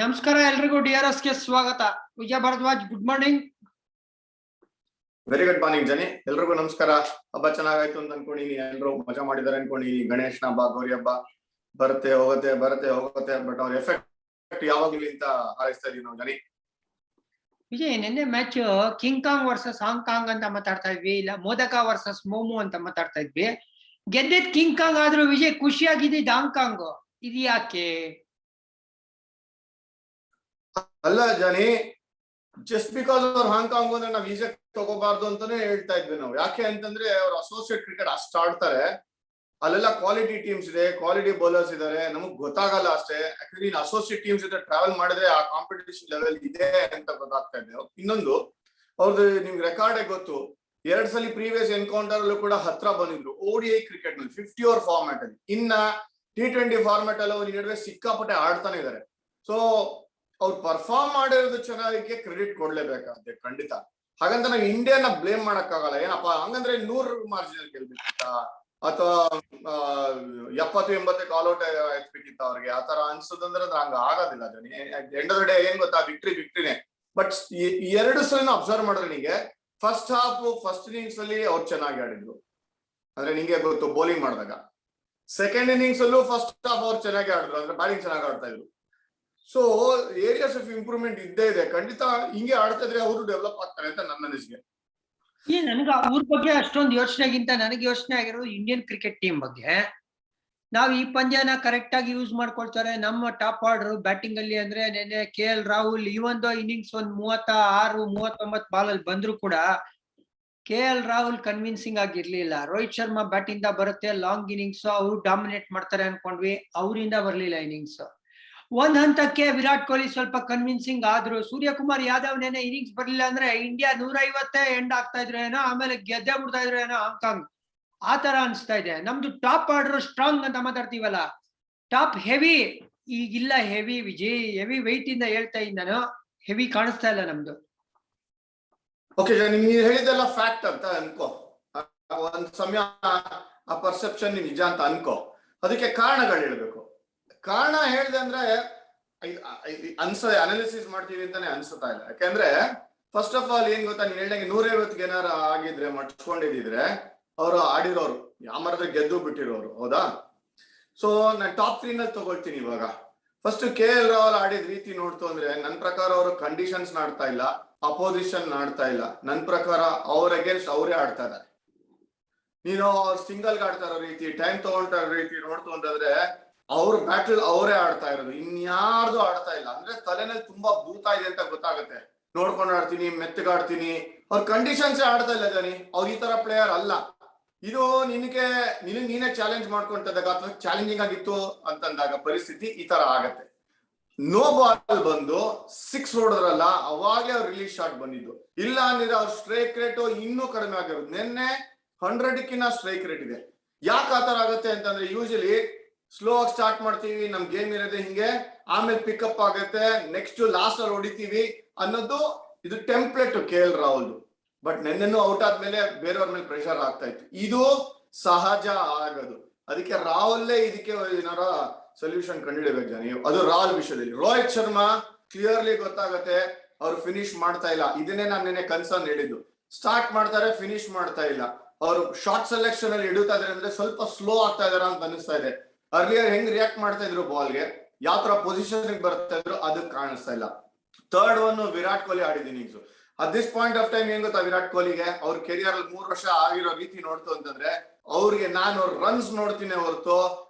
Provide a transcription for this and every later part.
ನಮಸ್ಕಾರ ಎಲ್ರಿಗೂ ಡಿಆರ್ಎಸ್ ಗೆ ಸ್ವಾಗತ. Vijay Bharadwaj, good morning. Very good morning ಜನಿ, ಎಲ್ರಿಗೂ ನಮಸ್ಕಾರ. ಹಬ್ಬ ಚೆನ್ನಾಗಾಯ್ತು ಅಂತ ಅನ್ಕೊಂಡಿನಿ, ಎಲ್ರು ಮಜಾ ಮಾಡಿದಾರೆ ಅನ್ಕೊಂಡಿನಿ. ಗಣೇಶನ ಹಬ್ಬ, ಗೌರಿ ಹಬ್ಬ ಬರುತ್ತೆ ಹೋಗುತ್ತೆ ಬಟ್ ಅವ್ರ ಎಫೆಕ್ಟ್ ಯಾವಾಗ್ಲೂ ಅಂತ ಹಾರೈಸ್ತಾ ಇದೀವಿ ನಾವು ಜನಿ. ವಿಜಯ್, ನಿನ್ನೆ match king Kong versus Hong Kong ಅಂತ ಮಾತಾಡ್ತಾ ಇದ್ವಿ, ಇಲ್ಲ ಮೋದಕ ವರ್ಸಸ್ ಮೋಮೋ ಅಂತ ಮಾತಾಡ್ತಾ ಇದ್ವಿ. ಗೆದ್ದಿದ್ ಕಿಂಗ್ ಕಾಂಗ್ ಆದ್ರೂ ವಿಜಯ್ ಖುಷಿಯಾಗಿದ್ದಿದ್ ಹಾಂಗ್ಕಾಂಗ್, ಇದು ಯಾಕೆ? ಅಲ್ಲ ಜಾನಿ, ಜಸ್ಟ್ ಬಿಕಾಸ್ ಅವ್ರು ಹಾಂಗ್ಕಾಂಗ್ ಅಂದ್ರೆ ನಾವ್ ಈಸಿಯಾಗಿ ತಗೋಬಾರ್ದು ಅಂತಾನೆ ಹೇಳ್ತಾ ಇದ್ವಿ ನಾವು. ಯಾಕೆ ಅಂತಂದ್ರೆ ಅವ್ರ ಅಸೋಸಿಯೇಟ್ ಕ್ರಿಕೆಟ್ ಅಷ್ಟು ಆಡ್ತಾರೆ, ಅಲ್ಲೆಲ್ಲ ಕ್ವಾಲಿಟಿ ಟೀಮ್ಸ್ ಇದೆ, ಕ್ವಾಲಿಟಿ ಬೌಲರ್ಸ್ ಇದಾರೆ. ನಮಗ್ ಗೊತ್ತಾಗಲ್ಲ ಅಷ್ಟೇ. ಯಾಕಂದ್ರೆ ಅಸೋಸಿಯೇಟ್ ಟೀಮ್ಸ್ ಜೊತೆ ಟ್ರಾವೆಲ್ ಮಾಡಿದ್ರೆ ಆ ಕಾಂಪಿಟೇಷನ್ ಲೆವೆಲ್ ಇದೆ ಅಂತ ಗೊತ್ತಾಗ್ತಾ ಇದೆ. ಇನ್ನೊಂದು, ಅವ್ರದ್ದು ನಿಮ್ಗೆ ರೆಕಾರ್ಡೇ ಗೊತ್ತು, 2 ಸಲ ಪ್ರೀವಿಯಸ್ ಎನ್ಕೌಂಟರ್ ಅಲ್ಲೂ ಕೂಡ ಹತ್ರ ಬಂದಿದ್ರು ODI ಕ್ರಿಕೆಟ್ ನಲ್ಲಿ 50 ಓವರ್ ಫಾರ್ಮ್ಯಾಟ್ ಅಲ್ಲಿ. ಇನ್ನ T20 ಫಾರ್ಮ್ಯಾಟ್ ಅಲ್ಲಿ ಅವ್ರ ನಡುವೆ ಸಿಕ್ಕಾಪಟ್ಟೆ ಆಡ್ತಾನೆ ಇದಾರೆ. ಸೊ ಅವ್ರು ಪರ್ಫಾರ್ಮ್ ಮಾಡಿರೋದು ಚೆನ್ನಾಗಿ ಕ್ರೆಡಿಟ್ ಕೊಡ್ಲೇಬೇಕಾಗುತ್ತೆ ಖಂಡಿತ. ಹಾಗಂತ ನಾವು ಇಂಡಿಯಾನ ಬ್ಲೇಮ್ ಮಾಡಕ್ಕಾಗಲ್ಲ. ಏನಪ್ಪಾ ಹಂಗಂದ್ರೆ 100 ಮಾರ್ಜಿನ್ ಗೆಲ್ಬೇಕಿತ್ತ ಅಥವಾ 70-80 ಆಲ್ಔಟ್ ಎತ್ಬೇಕಿತ್ತ ಅವ್ರಿಗೆ, ಆತರ ಅನ್ಸೋದಂದ್ರೆ ಹಂಗ ಆಗೋದಿಲ್ಲ. ಜನಿ ಎಂಡ್ ಆಫ್ ದ ಡೇ ಏನ್ ಗೊತ್ತಾ, ವಿಕ್ಟ್ರಿನೇ. ಬಟ್ 2 ಸಲ ಅಬ್ಸರ್ವ್ ಮಾಡಿದ್ರೆ ನಿಂಗೆ ಫಸ್ಟ್ ಹಾಫ್ ಫಸ್ಟ್ ಇನ್ನಿಂಗ್ಸ್ ಅಲ್ಲಿ ಅವ್ರು ಚೆನ್ನಾಗಿ ಆಡಿದ್ರು, ಅಂದ್ರೆ ನಿಂಗೆ ಗೊತ್ತು ಬೌಲಿಂಗ್ ಮಾಡಿದಾಗ. ಸೆಕೆಂಡ್ ಇನ್ನಿಂಗ್ಸ್ ಅಲ್ಲೂ ಫಸ್ಟ್ ಹಾಫ್ ಅವ್ರು ಚೆನ್ನಾಗಿ ಆಡಿದ್ರು, ಅಂದ್ರೆ ಬ್ಯಾಟಿಂಗ್ ಚೆನ್ನಾಗಿ ಆಡ್ತಾ ಇದ್ರು. ಸೊ ಏರಿಯಾಸ್ ಆಫ್ ಇಂಪ್ರೂವ್ಮೆಂಟ್ ಇದ್ದೇ ಇದೆ ಖಂಡಿತ. ಹಿಂಗೆ ಆಡ್ತಾ ಇದ್ರೆ ಅವರು ಡೆವಲಪ್ ಆಗ್ತಾರೆ ಅಂತ ನನ್ನ ಅನಿಸಿಕೆ. ನನಗೆ ಅವ್ರ ಬಗ್ಗೆ ಅಷ್ಟೊಂದು ಯೋಚನೆಗಿಂತ ನನಗೆ ಯೋಚನೆ ಆಗಿರೋದು ಇಂಡಿಯನ್ ಕ್ರಿಕೆಟ್ ಟೀಮ್ ಬಗ್ಗೆ. ನಾವ್ ಈ ಪಂದ್ಯನ ಕರೆಕ್ಟ್ ಆಗಿ ಯೂಸ್ ಮಾಡ್ಕೊಳ್ತಾರೆ ನಮ್ಮ ಟಾಪ್ ಆರ್ಡರ್ ಬ್ಯಾಟಿಂಗ್ ಅಲ್ಲಿ. ಅಂದ್ರೆ ನೆನ್ನೆ KL ರಾಹುಲ್ ಇವೊಂದು ಇನ್ನಿಂಗ್ಸ್ ಒಂದ್ 36-39 ಬಾಲ್ ಅಲ್ಲಿ ಬಂದ್ರು ಕೂಡ KL ರಾಹುಲ್ ಕನ್ವಿನ್ಸಿಂಗ್ ಆಗಿರ್ಲಿಲ್ಲ. ರೋಹಿತ್ ಶರ್ಮಾ ಬ್ಯಾಟ್ ಇಂದ ಬರುತ್ತೆ ಲಾಂಗ್ ಇನ್ನಿಂಗ್ಸ್, ಅವ್ರು ಡಾಮಿನೇಟ್ ಮಾಡ್ತಾರೆ ಅನ್ಕೊಂಡ್ವಿ, ಅವರಿಂದ ಬರ್ಲಿಲ್ಲ ಇನ್ನಿಂಗ್ಸ್. ಒಂದ್ ಹಂತಕ್ಕೆ ವಿರಾಟ್ ಕೊಹ್ಲಿ ಸ್ವಲ್ಪ ಕನ್ವಿನ್ಸಿಂಗ್ ಆದ್ರು. ಸೂರ್ಯಕುಮಾರ್ ಯಾದವ್ ನೆನೆ ಇನ್ನಿಂಗ್ಸ್ ಬರ್ಲಿಲ್ಲ ಅಂದ್ರೆ ಇಂಡಿಯಾ 150 ಎಂಡ್ ಆಗ್ತಾ ಇದ್ರು ಏನೋ, ಆಮೇಲೆ ಗೆದ್ದೆ ಬಿಡ್ತಾ ಇದ್ರು ಏನೋ ಹಾಂಗ್ಕಾಂಗ್. ಆ ತರ ಅನ್ಸ್ತಾ ಇದೆ. ನಮ್ದು ಟಾಪ್ ಆರ್ಡರ್ ಸ್ಟ್ರಾಂಗ್ ಅಂತ ಮಾತಾಡ್ತೀವಲ್ಲ, ಟಾಪ್ ಹೆವಿ ಈಗಿಲ್ಲ. ಹೆವಿ ವಿಜಯ್, ಹೆವಿ ವೆಯ್ಟ್ ಇಂದ ಹೇಳ್ತಾ ಇದ್ದೀನಿ ನಾನು, ಹೆವಿ ಕಾಣಿಸ್ತಾ ಇಲ್ಲ ನಮ್ದು. ಓಕೆ, ನೀವು ಹೇಳಿದೆಲ್ಲ ಫ್ಯಾಕ್ಟ್ ಅಂತ ಅನ್ಕೋ. ಒಂದ್ ಸಮಯ ಆ ಪರ್ಸೆಪ್ಷನ್ ನಿಜ ಅಂತ ಅನ್ಕೋ. ಅದಕ್ಕೆ ಕಾರಣಗಳು ಹೇಳ್ಬೇಕು. ಕಾರಣ ಹೇಳಿದೆ ಅಂದ್ರೆ ಅನಾಲಿಸಿಸ್ ಮಾಡ್ತೀವಿ ಅಂತಾನೆ ಅನ್ಸುತ್ತಾ ಇಲ್ಲ. ಯಾಕಂದ್ರೆ ಫಸ್ಟ್ ಆಫ್ ಆಲ್ ಏನ್ ಗೊತ್ತಾ, ನೀನ್ ಹೇಳ್ದಂಗೆ 150 ಏನಾರ ಆಗಿದ್ರೆ ಮಟ್ಸ್ಕೊಂಡಿದ್ರೆ ಅವರು ಆಡಿರೋರು ಯಾಮರದ್ರೆ ಗೆದ್ದು ಬಿಟ್ಟಿರೋರು, ಹೌದಾ? ಸೊ ನಾನು ಟಾಪ್ 3 ನಲ್ಲಿ ತಗೊಳ್ತೀನಿ ಇವಾಗ. ಫಸ್ಟ್ KL ರಾಹುಲ್ ಆಡಿದ ರೀತಿ ನೋಡ್ತು ಅಂದ್ರೆ ನನ್ನ ಪ್ರಕಾರ ಅವರು ಕಂಡೀಷನ್ಸ್ ಆಡ್ತಾ ಇಲ್ಲ, ಅಪೋಸಿಷನ್ ಆಡ್ತಾ ಇಲ್ಲ. ನನ್ನ ಪ್ರಕಾರ ಅವ್ರ ಅಗೇನ್ಸ್ಟ್ ಅವರೇ ಆಡ್ತಾ ಇದ್ದಾರೆ. ನೀನು ಅವ್ರ ಸಿಂಗಲ್ ಆಡ್ತಾ ಇರೋ ರೀತಿ, ಟೈಮ್ ತಗೊಂಡ ರೀತಿ ನೋಡ್ತು ಅಂತಂದ್ರೆ ಅವ್ರ ಬ್ಯಾಟಲ್ ಅವರೇ ಆಡ್ತಾ ಇರೋದು, ಇನ್ಯಾರ್ದು ಆಡ್ತಾ ಇಲ್ಲ. ಅಂದ್ರೆ ತಲೆನಲ್ಲಿ ತುಂಬಾ ಭೂತ ಇದೆ ಅಂತ ಗೊತ್ತಾಗುತ್ತೆ. ನೋಡ್ಕೊಂಡು ಆಡ್ತೀನಿ, ಮೆತ್ತಗಾಡ್ತೀನಿ, ಅವ್ರ ಕಂಡೀಷನ್ಸ್ ಆಡ್ತಾ ಇಲ್ಲ ಜಾನಿ. ಅವ್ರ ಈ ತರ ಪ್ಲೇಯರ್ ಅಲ್ಲ. ಇದು ನೀನೇ ಚಾಲೆಂಜ್ ಮಾಡ್ಕೊಂತದಾಗ ಅಥವಾ ಚಾಲೆಂಜಿಂಗ್ ಆಗಿತ್ತು ಅಂತಂದಾಗ ಪರಿಸ್ಥಿತಿ ಈ ತರ ಆಗತ್ತೆ. ನೋ ಬಾಲ್ ಬಂದು 6 ಹೊಡೆದ್ರಲ್ಲ, ಅವಾಗಲೇ ಅವ್ರ ರಿಲೀಸ್ ಶಾಟ್ ಬಂದಿದ್ದು. ಇಲ್ಲ ಅಂದ್ರೆ ಅವ್ರ ಸ್ಟ್ರೈಕ್ ರೇಟ್ ಇನ್ನೂ ಕಡಿಮೆ ಆಗಿರೋದು. ನಿನ್ನೆ 100ಕ್ಕಿಂತ ಸ್ಟ್ರೈಕ್ ರೇಟ್ ಇದೆ. ಯಾಕೆ ಆತರ ಆಗತ್ತೆ ಅಂತಂದ್ರೆ, ಯೂಶಲಿ ಸ್ಲೋ ಆಗಿ ಸ್ಟಾರ್ಟ್ ಮಾಡ್ತೀವಿ, ನಮ್ ಗೇಮ್ ಇರೋದೇ ಹಿಂಗೆ, ಆಮೇಲೆ ಪಿಕಪ್ ಆಗತ್ತೆ, ನೆಕ್ಸ್ಟ್ ಲಾಸ್ಟ್ ಅಲ್ಲಿ ಹೊಡಿತೀವಿ ಅನ್ನೋದು ಇದು ಟೆಂಪ್ಲೇಟ್ KL ರಾಹುಲ್. ಬಟ್ ನೆನ್ನೆನೂ ಔಟ್ ಆದ್ಮೇಲೆ ಬೇರೆಯವ್ರ ಮೇಲೆ ಪ್ರೆಷರ್ ಆಗ್ತಾ ಇತ್ತು. ಇದು ಸಹಜ ಆಗೋದು. ಅದಕ್ಕೆ ರಾಹುಲ್ಲೇ ಇದಕ್ಕೆ ಏನಾರ ಸೊಲ್ಯೂಷನ್ ಕಂಡುಹಿಡಬೇಕು ಜಾನಿ. ಅದು ರಾಹುಲ್ ವಿಷಯದಲ್ಲಿ. ರೋಹಿತ್ ಶರ್ಮಾ ಕ್ಲಿಯರ್ಲಿ ಗೊತ್ತಾಗತ್ತೆ ಅವ್ರು ಫಿನಿಶ್ ಮಾಡ್ತಾ ಇಲ್ಲ. ಇದನ್ನೇ ನಾನು ನೆನ್ನೆ ಕನ್ಸರ್ನ್ ಹೇಳಿದ್ದು. ಸ್ಟಾರ್ಟ್ ಮಾಡ್ತಾರೆ, ಫಿನಿಶ್ ಮಾಡ್ತಾ ಇಲ್ಲ. ಅವರು ಶಾರ್ಟ್ ಸೆಲೆಕ್ಷನ್ ಅಲ್ಲಿ ಇಡುತ್ತಾ ಇದಾರೆ ಅಂದ್ರೆ ಸ್ವಲ್ಪ ಸ್ಲೋ ಆಗ್ತಾ ಇದಾರೆ ಅಂತ ಅನಿಸ್ತಾ ಇದೆ. ಅರ್ಲಿಯರ್ ಹೆಂಗ್ ರಿಯಾಕ್ಟ್ ಮಾಡ್ತಾ ಇದ್ರು ಬಾಲ್ಗೆ, ಯಾವ ತರ ಪೊಸಿಷನ್ ಬರ್ತಾ ಇದ್ರು, ಅದಕ್ಕೆ ಕಾಣಿಸ್ತಾ ಇಲ್ಲ. ಥರ್ಡ್ ಒನ್ ವಿರಾಟ್ ಕೊಹ್ಲಿ ಆಡಿದ innings. At this point of time ಏನ್ ಗೊತ್ತಾ, ವಿರಾಟ್ ಕೊಹ್ಲಿಗೆ ಅವ್ರ ಕೆರಿಯರ್ ಅಲ್ಲಿ 3 ವರ್ಷ ಆಗಿರೋ ರೀತಿ ನೋಡ್ತು ಅಂತಂದ್ರೆ, ಅವ್ರಿಗೆ ನಾನು ರನ್ಸ್ ನೋಡ್ತೀನಿ ಹೊರತು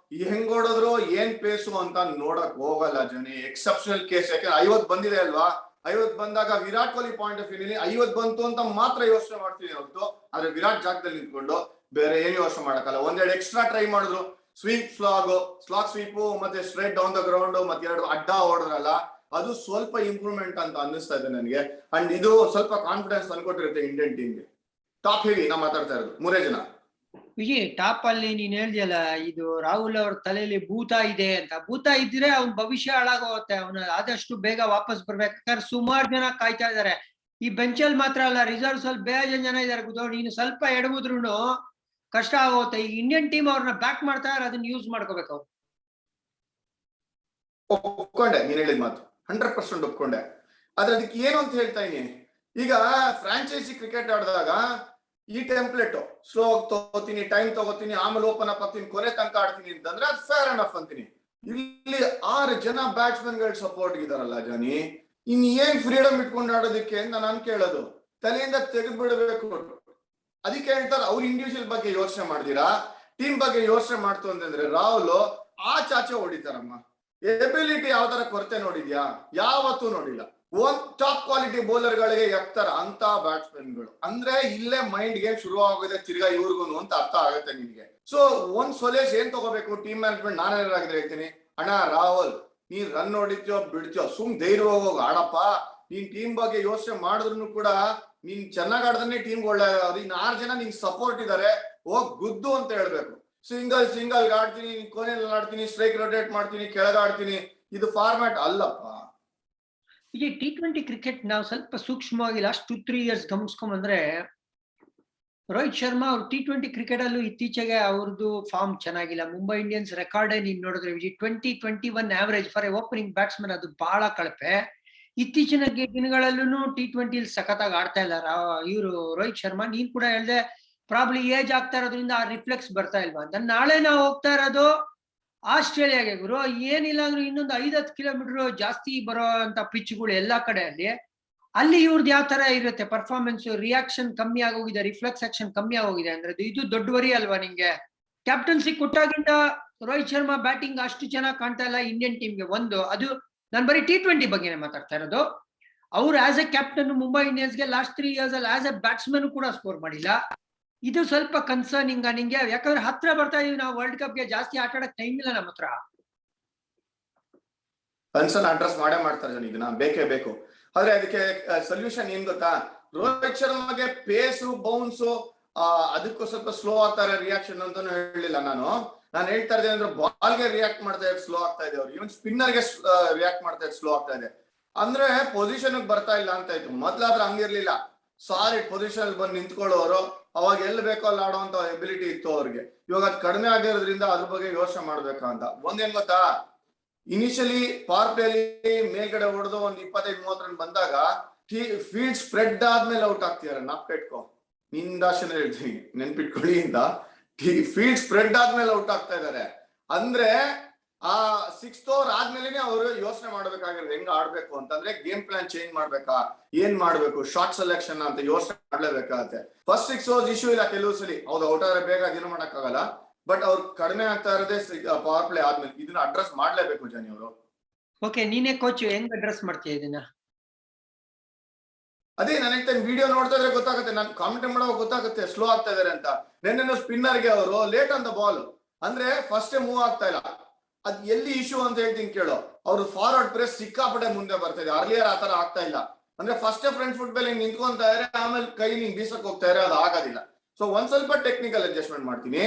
ಹೆಂಗ್ ಓಡಿದ್ರು ಏನ್ ಪೇಸು ಅಂತ ನೋಡಕ್ ಹೋಗಲ್ಲ ಜನಿ. Exceptional case. ಯಾಕಂದ್ರೆ 50 ಬಂದಿದೆ ಅಲ್ವಾ, 50 ಬಂದಾಗ ವಿರಾಟ್ ಕೊಹ್ಲಿ ಪಾಯಿಂಟ್ ಆಫ್ ವ್ಯೂಲಿ 50 ಬಂತು ಅಂತ ಮಾತ್ರ ಯೋಚನೆ ಮಾಡ್ತೀನಿ ಹೊರತು, ಆದ್ರೆ ವಿರಾಟ್ ಜಾಗದಲ್ಲಿ ನಿಂತ್ಕೊಂಡು ಬೇರೆ ಏನು ಯೋಚನೆ ಮಾಡಕ್ಕಲ್ಲ. ಒಂದೆರಡು ಎಕ್ಸ್ಟ್ರಾ ಟ್ರೈ ಮಾಡಿದ್ರು, ಸ್ವೀಪ್ ಸ್ಲಾಗ್ ಸ್ವೀಪು ಮತ್ತೆ ಸ್ಟ್ರೈಟ್ ಡೌನ್ ದ ಗ್ರೌಂಡ್ ಮತ್ತೆ 2 ಅಡ್ಡ ಹೊಡೆದ್ರಲ್ಲ, ಅದು ಸ್ವಲ್ಪ ಇಂಪ್ರೂವ್ಮೆಂಟ್ ಅಂತ ಅನ್ನಿಸ್ತಾ ಇದೆ ನನಗೆ. ಅಂಡ್ ಇದು ಸ್ವಲ್ಪ ಕಾನ್ಫಿಡೆನ್ಸ್ ತಂದ್ಕೊಟ್ಟಿರುತ್ತೆ ಇಂಡಿಯನ್ ಟೀಮ್ಗೆ. ಟಾಪ್ ಹೆವಿ ನಾ ಮಾತಾಡ್ತಾ ಇರೋದು 3 ಜನ. ವಿಜಯ್, ಟಾಪ್ ಅಲ್ಲಿ ನೀನ್ ಹೇಳ್ದಿಯಲ್ಲ, ಇದು ರಾಹುಲ್ ಅವ್ರ ತಲೆಯಲ್ಲಿ ಭೂತ ಇದೆ ಅಂತ. ಭೂತ ಇದ್ರೆ ಅವ್ನ ಭವಿಷ್ಯ ಹಾಳಾಗೋಗುತ್ತೆ. ಅವನ ಆದಷ್ಟು ಬೇಗ ವಾಪಸ್ ಬರ್ಬೇಕಾದ್ರೆ ಸುಮಾರು ಜನ ಕಾಯ್ತಾ ಇದಾರೆ. ಈ ಬೆಂಚಲ್ಲಿ ಮಾತ್ರ ಅಲ್ಲ, ರಿಸರ್ವ್ಸ್ ಅಲ್ಲಿ ಬೇಜಾನ್ ಜನ ಇದಾರೆ ಗೊತ್ತೋ. ನೀನು ಸ್ವಲ್ಪ ಎಡವುದ್ರು ಕಷ್ಟ ಆಗುತ್ತೆ. ಈಗ ಇಂಡಿಯನ್ ಟೀಮ್ ಅವ್ರನ್ನ ಬ್ಯಾಕ್ ಮಾಡ್ತಾ ಇದ್ದಾರೆ, ಅದನ್ನ ಯೂಸ್ ಮಾಡ್ಕೋಬೇಕು ಅವ್ರು. ಒಪ್ಕೊಂಡೆ ನೀನ್ ಹೇಳಿದ ಮಾತು. 100% ಒಪ್ಕೊಂಡೆ. ಆದ್ರೆ ಅದಕ್ಕೆ ಏನು ಅಂತ ಹೇಳ್ತಾ ಇದೀನಿ, ಈಗ ಫ್ರಾಂಚೈಸಿ ಕ್ರಿಕೆಟ್ ಆಡಿದಾಗ ಈ ಟೆಂಪ್ಲೆಟ್ ಸ್ಲೋ ತಗೋತೀನಿ, ಟೈಮ್ ತಗೋತೀನಿ, ಆಮೇಲೆ ಓಪನ್ ಅಪ್ ಆಗ್ತೀನಿ, ಕೊನೆ ತನಕ ಆಡ್ತೀನಿ ಅಂತಂದ್ರೆ ಅದು ಫೇರ್ ಅನಫ್ ಅಂತೀನಿ. ಇಲ್ಲಿ 6 ಜನ ಬ್ಯಾಟ್ಸ್ಮನ್ ಗಳು ಸಪೋರ್ಟ್ ಇದಾರಲ್ಲ ಜಾನಿ, ಇನ್ ಏನ್ ಫ್ರೀಡಮ್ ಇಟ್ಕೊಂಡು ಆಡೋದಕ್ಕೆ ಅಂತ ನಾನು ಕೇಳೋದು. ತಲೆಯಿಂದ ತೆಗೆದು ಬಿಡಬೇಕು. ಅದಕ್ಕೆ ಹೇಳ್ತಾರೆ ಅವ್ರು ಇಂಡಿವಿಜುವಲ್ ಬಗ್ಗೆ ಯೋಚನೆ ಮಾಡ್ತೀರಾ, ಟೀಮ್ ಬಗ್ಗೆ ಯೋಚನೆ ಮಾಡ್ತು ಅಂತಂದ್ರೆ ರಾಹುಲ್ ಆಚಾಚೆ ಹೊಡಿತಾರಮ್ಮ. ಎಬಿಲಿಟಿ ಯಾವ ತರ ಕೊರತೆ ನೋಡಿದ್ಯಾ? ಯಾವತ್ತೂ ನೋಡಿಲ್ಲ. ಒಂದ್ ಟಾಪ್ ಕ್ವಾಲಿಟಿ ಬೌಲರ್ ಗಳಿಗೆ ಎಕ್ತಾರ ಅಂತ ಬ್ಯಾಟ್ಸ್ಮನ್ ಗಳು ಅಂದ್ರೆ ಇಲ್ಲೇ ಮೈಂಡ್ ಗೇಮ್ ಶುರು ಆಗೋದೆ ತಿರ್ಗಾ ಇವ್ರಿಗೂ ಅಂತ ಅರ್ಥ ಆಗುತ್ತೆ ನಿನ್ಗೆ. ಸೊ ಒಂದ್ ಸೊಲ್ಯೂಷನ್ ಏನ್ ತಗೋಬೇಕು ಟೀಮ್ ಮ್ಯಾನೇಜ್ಮೆಂಟ್? ನಾನೇನಾಗಿದ್ರೆ ಹೇಳ್ತೀನಿ, ಅಣ್ಣ ರಾಹುಲ್ ನೀನ್ ರನ್ ಹೊಡಿತೀಯೋ ಬಿಡ್ತೀಯೋ ಸುಮ್ ಧೈರ್ಯವಾಗಿ ಹೋಗಿ ಆಡಪ್ಪ. ನೀನ್ ಟೀಮ್ ಬಗ್ಗೆ ಯೋಚನೆ ಮಾಡಿದ್ರು ಕೂಡ ನೀನ್ ಚೆನ್ನಾಗ್ ಆಡ್ದಾನೆ ಟೀಮ್ ಒಳ್ಳೆ, ಇನ್ 6 ಜನ ನಿಂಗೆ ಸಪೋರ್ಟ್ ಇದಾರೆ, ಹೋಗ್ ಗುದ್ದು ಅಂತ ಹೇಳ್ಬೇಕು. ಸಿಂಗಲ್ ಆಡ್ತೀನಿ, ಕೊನೆಯಲ್ಲಿ ಆಡ್ತೀನಿ, ಸ್ಟ್ರೈಕ್ ರೊಟೇಟ್ ಮಾಡ್ತೀನಿ, ಕೆಳಗಾಡ್ತೀನಿ, ಇದು ಫಾರ್ಮ್ಯಾಟ್ ಅಲ್ಲಪ್ಪ. ಈ T20 ಕ್ರಿಕೆಟ್ ನಾವು ಸ್ವಲ್ಪ ಸೂಕ್ಷ್ಮವಾಗಿ ಲಾಸ್ಟ್ 2-3 ಇಯರ್ಸ್ ಗಮನಿಸ್ಕೊಂಡ್ಬಂದ್ರೆ ರೋಹಿತ್ ಶರ್ಮಾ ಅವ್ರು T20 ಕ್ರಿಕೆಟ್ ಅಲ್ಲೂ ಇತ್ತೀಚೆಗೆ ಅವ್ರದ್ದು ಫಾರ್ಮ್ ಚೆನ್ನಾಗಿಲ್ಲ. ಮುಂಬೈ ಇಂಡಿಯನ್ಸ್ ರೆಕಾರ್ಡ್ ನೀನ್ ನೋಡಿದ್ರೆ 2021 average for A opening batsman ಅದು ಬಹಳ ಕಳಪೆ. ಇತ್ತೀಚಿನ ದಿನಗಳಲ್ಲೂ T20 ಸಖತ್ತಾಗಿ ಆಡ್ತಾ ಇಲ್ಲ ಇವರು ರೋಹಿತ್ ಶರ್ಮಾ. ನೀನ್ ಕೂಡ ಹೇಳ್ದೆ ಪ್ರಾಬ್ಲಿ ಏಜ್ ಆಗ್ತಾ ಇರೋದ್ರಿಂದ ಆ ರಿಫ್ಲೆಕ್ಸ್ ಬರ್ತಾ ಇಲ್ವಾ ಅಂತ. ನಾಳೆ ನಾವು ಹೋಗ್ತಾ ಇರೋದು ಆಸ್ಟ್ರೇಲಿಯಾಗೆ ಗುರು. ಏನಿಲ್ಲ ಅಂದ್ರೆ ಇನ್ನೊಂದು 5-10 ಕಿಲೋಮೀಟರ್ ಜಾಸ್ತಿ ಬರೋ ಅಂತ ಪಿಚ್ಗಳು ಎಲ್ಲಾ ಕಡೆ ಅಲ್ಲಿ ಇವ್ರದ್ದು ಯಾವ ತರ ಇರುತ್ತೆ ಪರ್ಫಾರ್ಮೆನ್ಸ್? ರಿಯಾಕ್ಷನ್ ಕಮ್ಮಿ ಆಗೋಗಿದೆ, ರಿಫ್ಲೆಕ್ಸ್ ಆಕ್ಷನ್ ಕಮ್ಮಿ ಆಗೋಗಿದೆ ಅಂದ್ರೆ ಇದು ದೊಡ್ಡ ವರಿ ಅಲ್ವಾ ನಿಂಗೆ? ಕ್ಯಾಪ್ಟನ್ಸಿ ಕೊಟ್ಟಾಗಿಂದ ರೋಹಿತ್ ಶರ್ಮಾ ಬ್ಯಾಟಿಂಗ್ ಅಷ್ಟು ಚೆನ್ನಾಗಿ ಕಾಣ್ತಾ ಇಲ್ಲ ಇಂಡಿಯನ್ ಟೀಮ್ಗೆ. ಅದು ನಾನು ಬರೀ T20 ಬಗ್ಗೆನೇ ಮಾತಾಡ್ತಾ ಇರೋದು. ಅವ್ರು ಆಸ್ ಎ ಕ್ಯಾಪ್ಟನ್ ಮುಂಬೈ ಇಂಡಿಯನ್ಸ್ಗೆ ಲಾಸ್ಟ್ 3 ಇಯರ್ಸ್ ಅಲ್ಲಿ ಆಸ್ ಎ ಬ್ಯಾಟ್ಸ್ಮನ್ ಕೂಡ ಸ್ಕೋರ್ ಮಾಡಿಲ್ಲ. ಇದು ಸ್ವಲ್ಪ ಕನ್ಸರ್ನಿಂಗ್ ನಿಂಗೆ, ಯಾಕಂದ್ರೆ ಹತ್ರ ಬರ್ತಾ ಇದೀವಿ ನಾವು ವರ್ಲ್ಡ್ ಕಪ್ಗೆ, ಜಾಸ್ತಿ ಆಟ ಆಡಕ್ ಟೈಮ್ ಇಲ್ಲ ನಮ್ಮ ಹತ್ರ. ಕನ್ಸರ್ನ್ ಅಡ್ರೆಸ್ ಮಾಡೇ ಮಾಡ್ತಾರೆ ಜನ, ಇದನ್ನ ಬೇಕೇ ಬೇಕು. ಆದ್ರೆ ಅದಕ್ಕೆ ಸೊಲ್ಯೂಷನ್ ಏನ್ ಗೊತ್ತಾ? ರೋಹಿತ್ ಶರ್ಮಾಗೆ ಪೇಸು ಬೌನ್ಸು ಅದಕ್ಕೂ ಸ್ವಲ್ಪ ಸ್ಲೋ ಆಗ್ತಾರೆ ರಿಯಾಕ್ಷನ್ ಅಂತಾನು ಹೇಳಿಲ್ಲ ನಾನು ಹೇಳ್ತಾ ಇದ್ದೆ ಅಂದ್ರೆ ಬಾಲ್ಗೆ ರಿಯಾಕ್ಟ್ ಮಾಡ್ತಾ ಇದ್ರೆ ಸ್ಲೋ ಆಗ್ತಾ ಇದೆ ಅವ್ರು, ಇವನ್ ಸ್ಪಿನ್ನರ್ಗೆ ರಿಯಾಕ್ಟ್ ಮಾಡ್ತಾ ಇದ್ರೆ ಸ್ಲೋ ಆಗ್ತಾ ಇದೆ. ಅಂದ್ರೆ ಪೊಸಿಷನ್ ಬರ್ತಾ ಇಲ್ಲ ಅಂತ ಇತ್ತು. ಮೊದ್ಲಾದ್ರೆ ಹಂಗಿರ್ಲಿಲ್ಲ, ಸಾಲಿಡ್ ಪೊಸಿಷನ್ ಬಂದು ನಿಂತ್ಕೊಳ್ಳೋರು, ಅವಾಗ ಎಲ್ಲಿ ಬೇಕೋ ಅಲ್ಲಿ ಆಡುವಂತ ಎಬಿಲಿಟಿ ಇತ್ತು ಅವ್ರಿಗೆ. ಇವಾಗ ಅದು ಕಡಿಮೆ ಆಗಿರೋದ್ರಿಂದ ಅದ್ರ ಬಗ್ಗೆ ಯೋಚನೆ ಮಾಡ್ಬೇಕಂತ. ಒಂದೇನ್ ಗೊತ್ತಾ, ಇನಿಷಿಯಲಿ ಪವರ್ ಪ್ಲೇಲಿ ಮೇಲ್ಗಡೆ ಹೊಡೆದು ಒಂದ್ 25-30 ರನ್ ಬಂದಾಗ ಫೀಲ್ಡ್ ಸ್ಪ್ರೆಡ್ ಆದ್ಮೇಲೆ ಔಟ್ ಆಗ್ತಿದಾರೆ. ನಾಪ್ಕಟ್ಕೋ ನಿಂದಾಶನ ಹೇಳ್ತೀನಿ, ನೆನ್ಪಿಟ್ಕೊಳ್ಳಿ ಇಂದ ಫೀಲ್ಡ್ ಸ್ಪ್ರೆಡ್ ಆದ್ಮೇಲೆ ಔಟ್ ಆಗ್ತಾ ಇದಾರೆ. ಅಂದ್ರೆ ಆ 6th ಓವರ್ ಆದ್ಮೇಲೆ ಅವರು ಯೋಚನೆ ಮಾಡ್ಬೇಕಾಗಿರೋದು ಹೆಂಗ್ ಆಡ್ಬೇಕು ಅಂತಂದ್ರೆ ಗೇಮ್ ಪ್ಲಾನ್ ಚೇಂಜ್ ಮಾಡ್ಬೇಕಾ, ಏನ್ ಮಾಡ್ಬೇಕು, ಶಾರ್ಟ್ ಸೆಲೆಕ್ಷನ್ ಅಂತ ಯೋಚನೆ ಮಾಡ್ಲೇಬೇಕಾಗತ್ತೆ. ಫಸ್ಟ್ 6 overs ಇಶ್ಯೂ ಇಲ್ಲ ಕೆಲವು ಸಲಿ, ಹೌದು ಔಟ್ ಆದ್ರೆ ಬೇಗ ಅದೇನು ಮಾಡಕ್ಕಾಗಲ್ಲ. ಬಟ್ ಅವ್ರು ಕಡಿಮೆ ಆಗ್ತಾ ಇರೋದೇ ಪವರ್ ಪ್ಲೇ ಆದ್ಮೇಲೆ. ಇದನ್ನ ಅಡ್ರೆಸ್ ಮಾಡ್ಲೇಬೇಕು ಜಾನಿ ಅವರು. ಓಕೆ, ನೀನೇ ಕೋಚ್, ಹೆಂಗ್ ಅಡ್ರೆಸ್ ಮಾಡ್ತೀಯ ಇದನ್ನ? ಅದೇ ನಾನು ಹೇಳ್ತೇನೆ, ವಿಡಿಯೋ ನೋಡ್ತಾ ಇದ್ರೆ ಗೊತ್ತಾಗುತ್ತೆ, ನಾನು ಕಾಮೆಂಟ್ ಮಾಡುವಾಗ ಗೊತ್ತಾಗುತ್ತೆ ಸ್ಲೋ ಆಗ್ತಾ ಇದಾರೆ ಅಂತ. ನೆನ್ನೆ ಸ್ಪಿನ್ನರ್ಗೆ ಅವರು ಲೇಟ್ ಆನ್ ದ ಬಾಲ್ ಅಂದ್ರೆ ಫಸ್ಟ್ ಮೂವ್ ಆಗ್ತಾ ಇಲ್ಲ. ಅದ್ ಎಲ್ಲಿ ಇಶ್ಯೂ ಅಂತ ಹೇಳ್ತೀನಿ ಕೇಳೋ. ಅವ್ರು ಫಾರ್ವರ್ಡ್ ಪ್ರೆಸ್ ಸಿಕ್ಕಾಪಟ್ಟೆ ಮುಂದೆ ಬರ್ತಾ ಇದೆ, ಅರ್ಲಿಯರ್ ಆತರ ಆಗ್ತಾ ಇಲ್ಲ. ಅಂದ್ರೆ ಫಸ್ಟ್ ಫ್ರಂಟ್ ಫುಟ್ ಮೇಲೆ ನಿಂತ್ಕೊಂತಾ ಇದ್ರೆ ಆಮೇಲೆ ಕೈ ನಿಂಗ್ ಬೀಸಕ್ ಹೋಗ್ತಾ ಇದ್ರೆ ಅದು ಆಗೋದಿಲ್ಲ. ಸೊ ಒಂದ್ ಸ್ವಲ್ಪ ಟೆಕ್ನಿಕಲ್ ಅಡ್ಜಸ್ಟ್ಮೆಂಟ್ ಮಾಡ್ತೀನಿ,